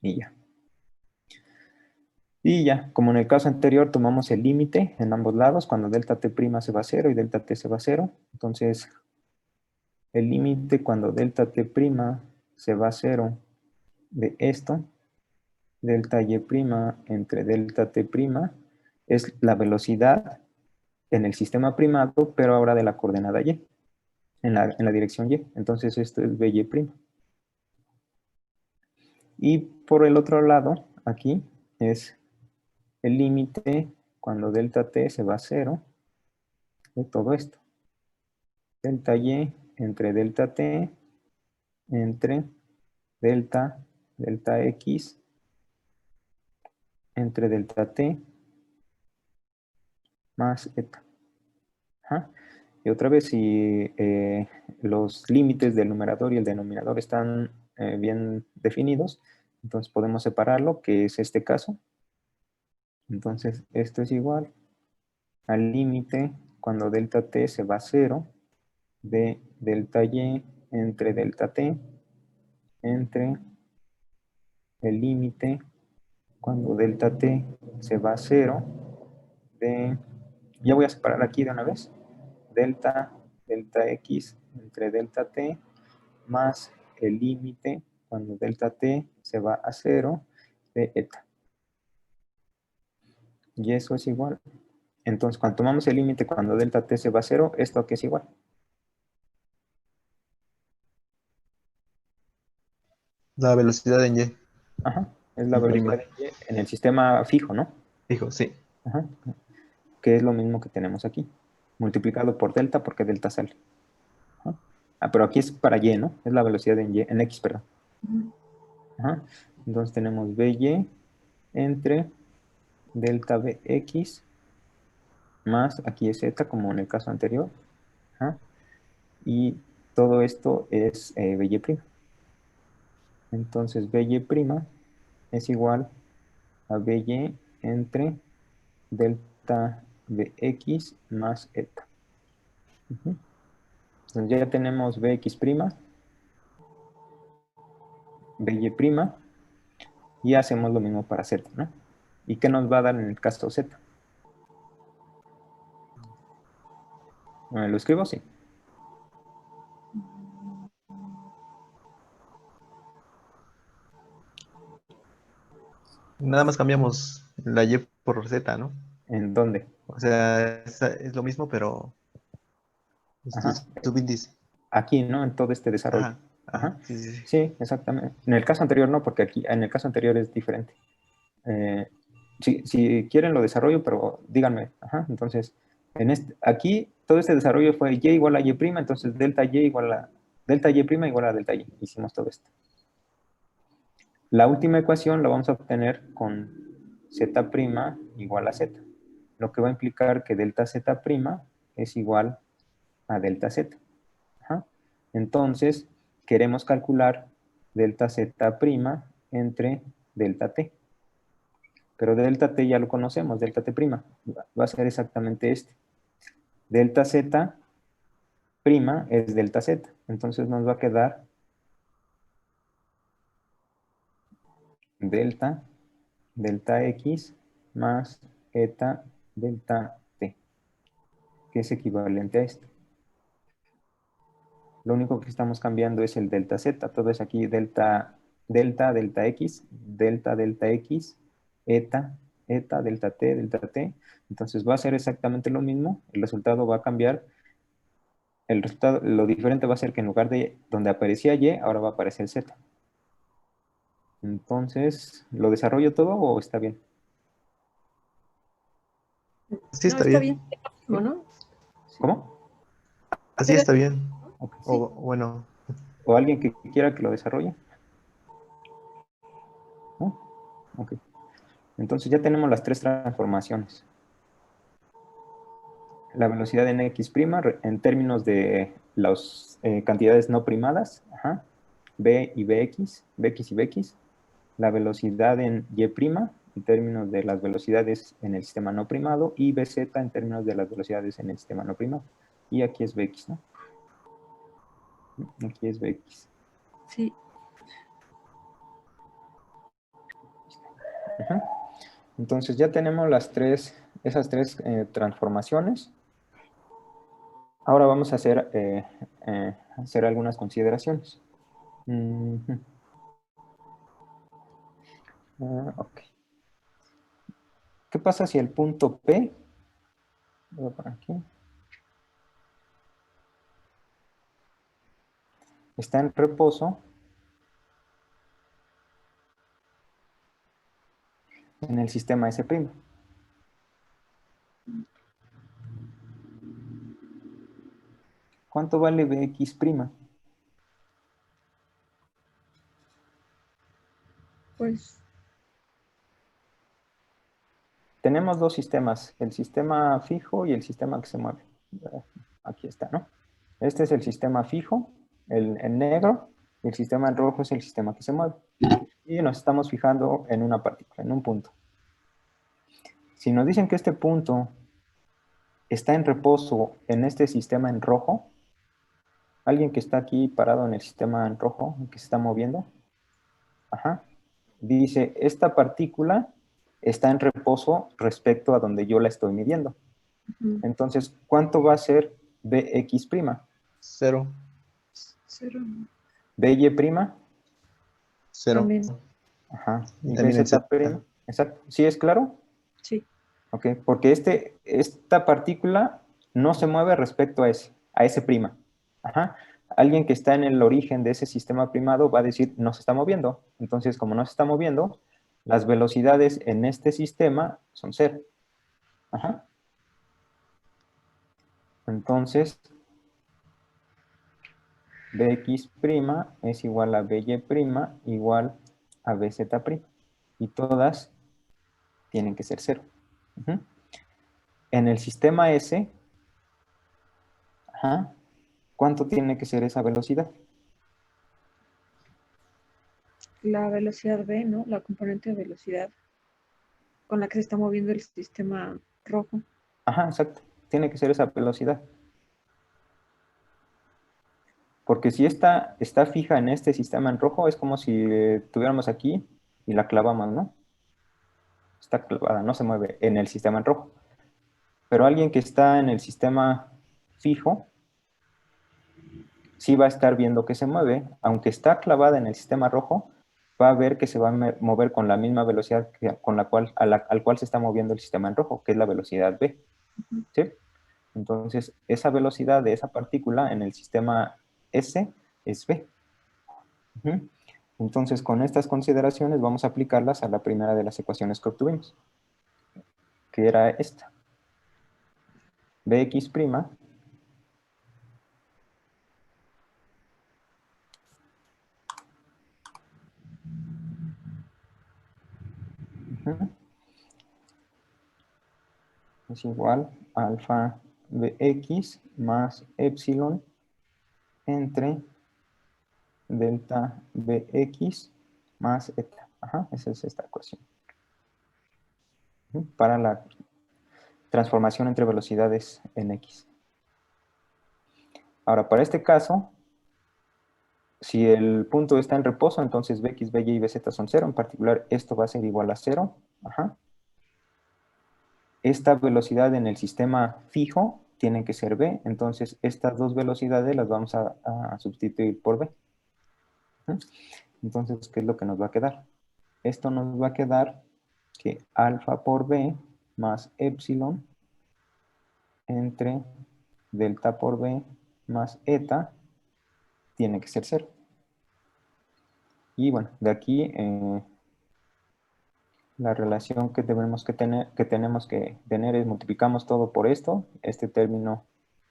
Y ya. Y ya, como en el caso anterior, tomamos el límite en ambos lados cuando delta T' se va a 0 y delta T se va a 0. Entonces, el límite cuando delta T' se va a 0 de esto, delta Y' entre delta T' es la velocidad en el sistema primado, pero ahora de la coordenada Y, en la dirección Y. Entonces, esto es By'. Y por el otro lado, aquí, es el límite cuando delta t se va a 0 de todo esto. Delta y entre delta t entre delta x entre delta t más eta. Ajá. Y otra vez, si los límites del numerador y el denominador están bien definidos, entonces podemos separarlo, que es este caso. Entonces, esto es igual al límite cuando delta t se va a 0 de delta y entre delta t entre el límite cuando delta t se va a 0 de, ya voy a separar aquí de una vez, delta x entre delta t más el límite cuando delta t se va a 0 de eta. Y eso es igual. Entonces, cuando tomamos el límite cuando delta t se va a 0, ¿esto aquí es igual? La velocidad en Y. Ajá, es la Y prima. velocidad de y en el sistema fijo, ¿no? Fijo, sí. Ajá, que es lo mismo que tenemos aquí, multiplicado por delta porque delta sale. Ajá. Ah, pero aquí es para y, ¿no? Es la velocidad en y, en x, perdón. Ajá. Entonces tenemos by entre delta bx más, aquí es z como en el caso anterior. Ajá. Y todo esto es by'. Entonces by' es igual a by entre delta bx más eta. Ujú. Entonces ya tenemos bx', by' y hacemos lo mismo para z, ¿no? ¿Y qué nos va a dar en el caso z? ¿Lo escribo? Sí. Nada más cambiamos la Y por Z, ¿no? ¿En dónde? O sea, es lo mismo, pero Ajá. es subíndice. Aquí, ¿no? En todo este desarrollo. Ajá, ajá, Ajá. sí, sí, sí. Sí, exactamente. En el caso anterior no, porque aquí, en el caso anterior es diferente. Si quieren lo desarrollo, pero díganme. Ajá. Entonces, aquí todo este desarrollo fue y igual a y', entonces delta y' igual a delta y. Hicimos todo esto. La última ecuación la vamos a obtener con z' igual a z, lo que va a implicar que delta z' es igual a delta z. Ajá. Entonces, queremos calcular delta z' entre delta t. Pero delta t ya lo conocemos, delta t'. Va a ser exactamente este. Delta z' es delta z. Entonces nos va a quedar delta x más eta delta t, que es equivalente a esto. Lo único que estamos cambiando es el delta z. Todo es aquí delta x, delta x, eta, delta t. Entonces va a ser exactamente lo mismo. El resultado va a cambiar. El resultado, lo diferente va a ser que en lugar de donde aparecía y, ahora va a aparecer z. Entonces, ¿lo desarrollo todo o está bien? Sí, No, está está bien. bien. ¿No? ¿Cómo? Así está bien. Ok. Sí. O bueno, ¿O alguien que quiera que lo desarrolle? ¿No? Ok. Entonces ya tenemos las tres transformaciones. La velocidad en x' en términos de las cantidades no primadas, ajá, b y bx, bx y bx. La velocidad en y' en términos de las velocidades en el sistema no primado y bz en términos de las velocidades en el sistema no primado. Y aquí es bx, ¿no? Aquí es bx. Sí. Ajá. Entonces ya tenemos esas tres transformaciones. Ahora vamos a hacer algunas consideraciones. Ok. ¿Qué pasa si el punto P, voy a poner aquí, está en reposo en el sistema S'. ¿Cuánto vale Bx'? Pues Tenemos dos sistemas, el sistema fijo y el sistema que se mueve. Aquí está, ¿no? Este es el sistema fijo, el en negro, y el sistema en rojo es el sistema que se mueve. Y nos estamos fijando en una partícula, en un punto. Si nos dicen que este punto está en reposo en este sistema en rojo, alguien que está aquí parado en el sistema en rojo, que se está moviendo, ajá, dice, esta partícula está en reposo respecto a donde yo la estoy midiendo. ujú, Entonces, ¿cuánto va a ser Bx'? 0, 0 By', 0. también. ajá, y También el Bz'. Z. Exacto. ¿Sí es claro? Sí. Ok, porque esta partícula no se mueve respecto a ese prima. Ajá. Alguien que está en el origen de ese sistema primado va a decir, no se está moviendo. Entonces, como no se está moviendo, las velocidades en este sistema son cero. Ajá. Entonces, Bx' es igual a By' igual a Bz'. Y todas tienen que ser cero. Ujú. En el sistema S, ajá, ¿cuánto tiene que ser esa velocidad? La velocidad v, ¿no? La componente de velocidad con la que se está moviendo el sistema rojo. Ajá, exacto. Tiene que ser esa velocidad. Porque si esta está fija en este sistema en rojo, es como si tuviéramos aquí y la clavamos, ¿no? Está clavada, no se mueve en el sistema en rojo. Pero alguien que está en el sistema fijo, sí va a estar viendo que se mueve. Aunque está clavada en el sistema rojo, va a ver que se va a mover con la misma velocidad con la cual, al cual se está moviendo el sistema en rojo, que es la velocidad v. ¿Sí? Entonces, esa velocidad de esa partícula en el sistema S es v. Ujú. Entonces, con estas consideraciones vamos a aplicarlas a la primera de las ecuaciones que obtuvimos, que era esta. Bx', ujú, es igual a alfa Bx más epsilon entre delta Bx más eta. Ajá, esa es esta ecuación. Ujú, para la transformación entre velocidades en x. Ahora, para este caso, si el punto está en reposo, entonces Bx, By y Bz son cero. En particular, esto va a ser igual a cero. Ajá. Esta velocidad en el sistema fijo tiene que ser v. Entonces, estas dos velocidades las vamos a sustituir por v. Ujú. Entonces, ¿qué es lo que nos va a quedar? Esto nos va a quedar que alfa por v más epsilon entre delta por v más eta tiene que ser cero. Y bueno, de aquí la relación que tenemos que tener es multiplicamos todo por esto, este término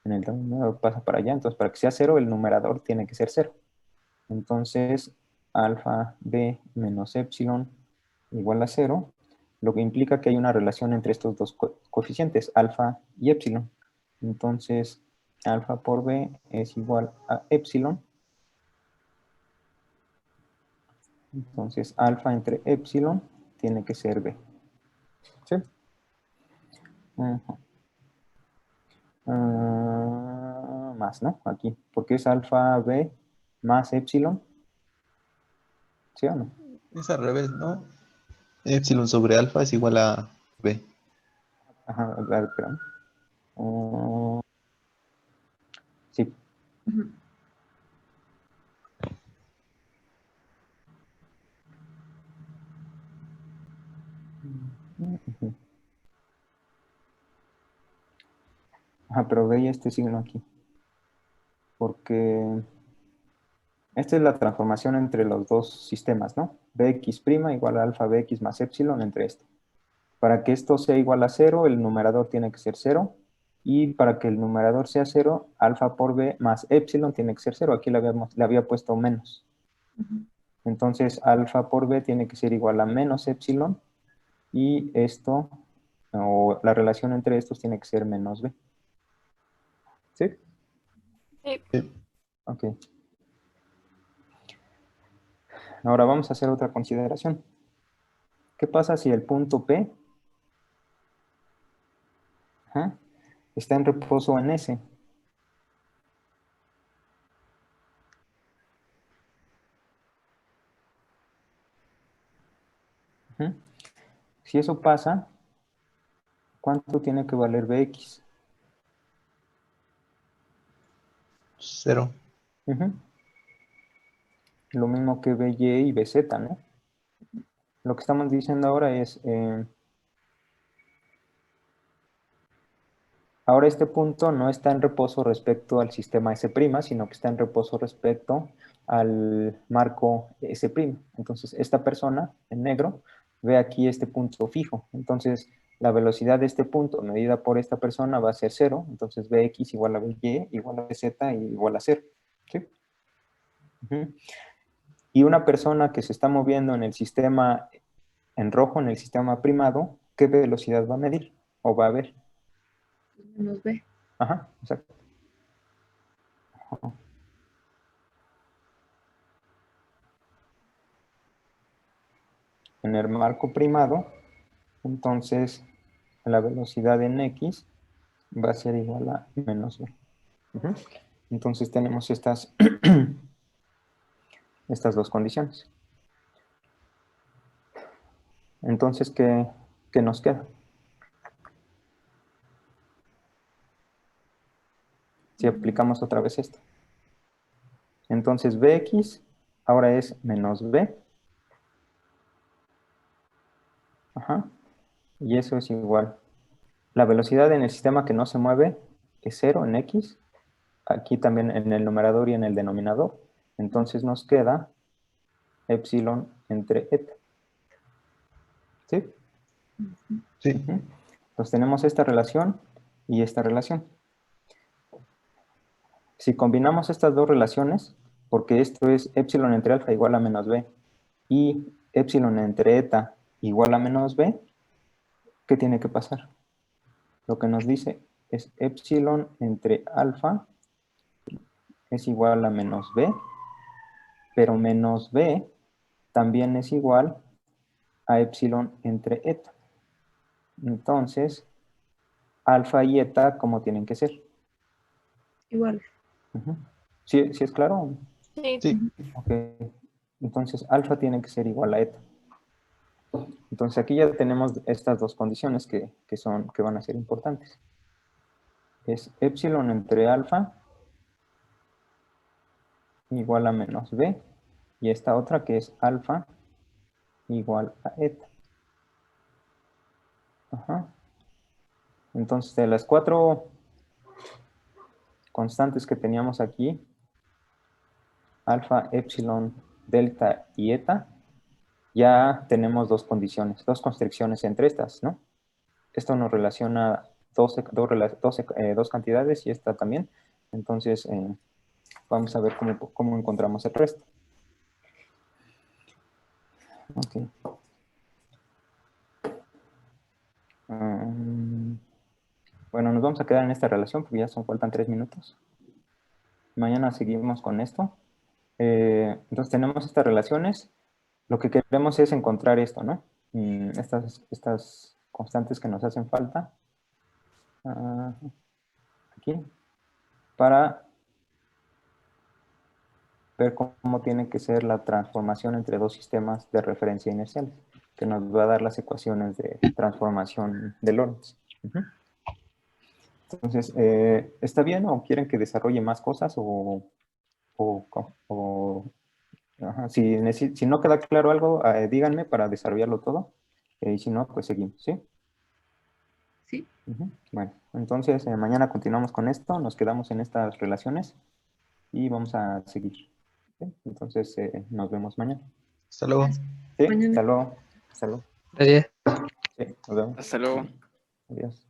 en el denominador pasa para allá, entonces para que sea cero el numerador tiene que ser cero. Entonces alfa b menos epsilon igual a cero, lo que implica que hay una relación entre estos dos coeficientes, alfa y epsilon. Entonces alfa por b es igual a epsilon. Entonces alfa entre epsilon tiene que ser b. ¿Sí? Ujú. Más, ¿no? Aquí, porque es alfa b más epsilon, ¿sí o no? Es al revés, ¿no? Epsilon sobre alfa es igual a B. Ajá, a ver, espérame. Sí. Ujú. Ujú. Ajá, pero ve este signo aquí, porque esta es la transformación entre los dos sistemas, ¿no? Bx' igual a alfa bx más epsilon entre este. Para que esto sea igual a 0, el numerador tiene que ser 0. Y para que el numerador sea 0, alfa por b más epsilon tiene que ser 0. Aquí le había puesto menos. Entonces, alfa por b tiene que ser igual a menos epsilon. Y esto, o la relación entre estos tiene que ser menos b. ¿Sí? Sí. Ok. Ahora vamos a hacer otra consideración. ¿Qué pasa si el punto P está en reposo en S? Si eso pasa, ¿cuánto tiene que valer Bx? 0. Lo mismo que By y Bz, ¿no? Lo que estamos diciendo ahora es, ahora este punto no está en reposo respecto al sistema S', sino que está en reposo respecto al marco S'. Entonces, esta persona, en negro, ve aquí este punto fijo. Entonces, la velocidad de este punto medida por esta persona va a ser 0. Entonces, Bx igual a By igual a Bz igual a 0. ¿Sí? Y una persona que se está moviendo en el sistema en rojo, en el sistema primado, ¿qué velocidad va a medir o va a ver? Menos b. Ajá, exacto. En el marco primado, entonces la velocidad en x va a ser igual a menos b. Entonces tenemos estas, estas dos condiciones. Entonces, ¿qué nos queda? Si aplicamos otra vez esto. Entonces Bx ahora es menos b. Ajá. Y eso es igual. La velocidad en el sistema que no se mueve es 0 en x. Aquí también en el numerador y en el denominador. Entonces nos queda epsilon entre eta. ¿Sí? Sí. Entonces tenemos esta relación y esta relación. Si combinamos estas dos relaciones, porque esto es epsilon entre alfa igual a menos b y epsilon entre eta igual a menos b, ¿qué tiene que pasar? Lo que nos dice es epsilon entre alfa es igual a menos b, pero menos b también es igual a epsilon entre eta. Entonces, alfa y eta, ¿cómo tienen que ser? Igual. ¿Sí, sí es claro? Sí. Sí. Ok. Entonces, alfa tiene que ser igual a eta. Entonces, aquí ya tenemos estas dos condiciones que van a ser importantes. Es epsilon entre alfa igual a menos b, y esta otra que es alfa igual a eta. Ajá. Entonces, de las cuatro constantes que teníamos aquí, alfa, epsilon, delta y eta, ya tenemos dos condiciones, dos constricciones entre estas, ¿no? Esto nos relaciona dos cantidades y esta también. Entonces, vamos a ver cómo encontramos el resto. Ok. Bueno, nos vamos a quedar en esta relación porque ya faltan 3 minutos. Mañana seguimos con esto. Entonces tenemos estas relaciones. Lo que queremos es encontrar esto, ¿no? Estas constantes que nos hacen falta. Aquí. Para ver cómo tiene que ser la transformación entre dos sistemas de referencia inerciales, que nos va a dar las ecuaciones de transformación de Lorentz. Entonces, ¿está bien o quieren que desarrolle más cosas ajá, si no queda claro algo, díganme para desarrollarlo todo, y si no, pues seguimos, ¿sí? Sí. Bueno, entonces mañana continuamos con esto, nos quedamos en estas relaciones y vamos a seguir. ¿Sí? Entonces, nos vemos mañana. Hasta luego. ¿Sí? Mañana. Hasta luego. Hasta luego. Gracias. Sí, nos vemos. Hasta luego. Adiós.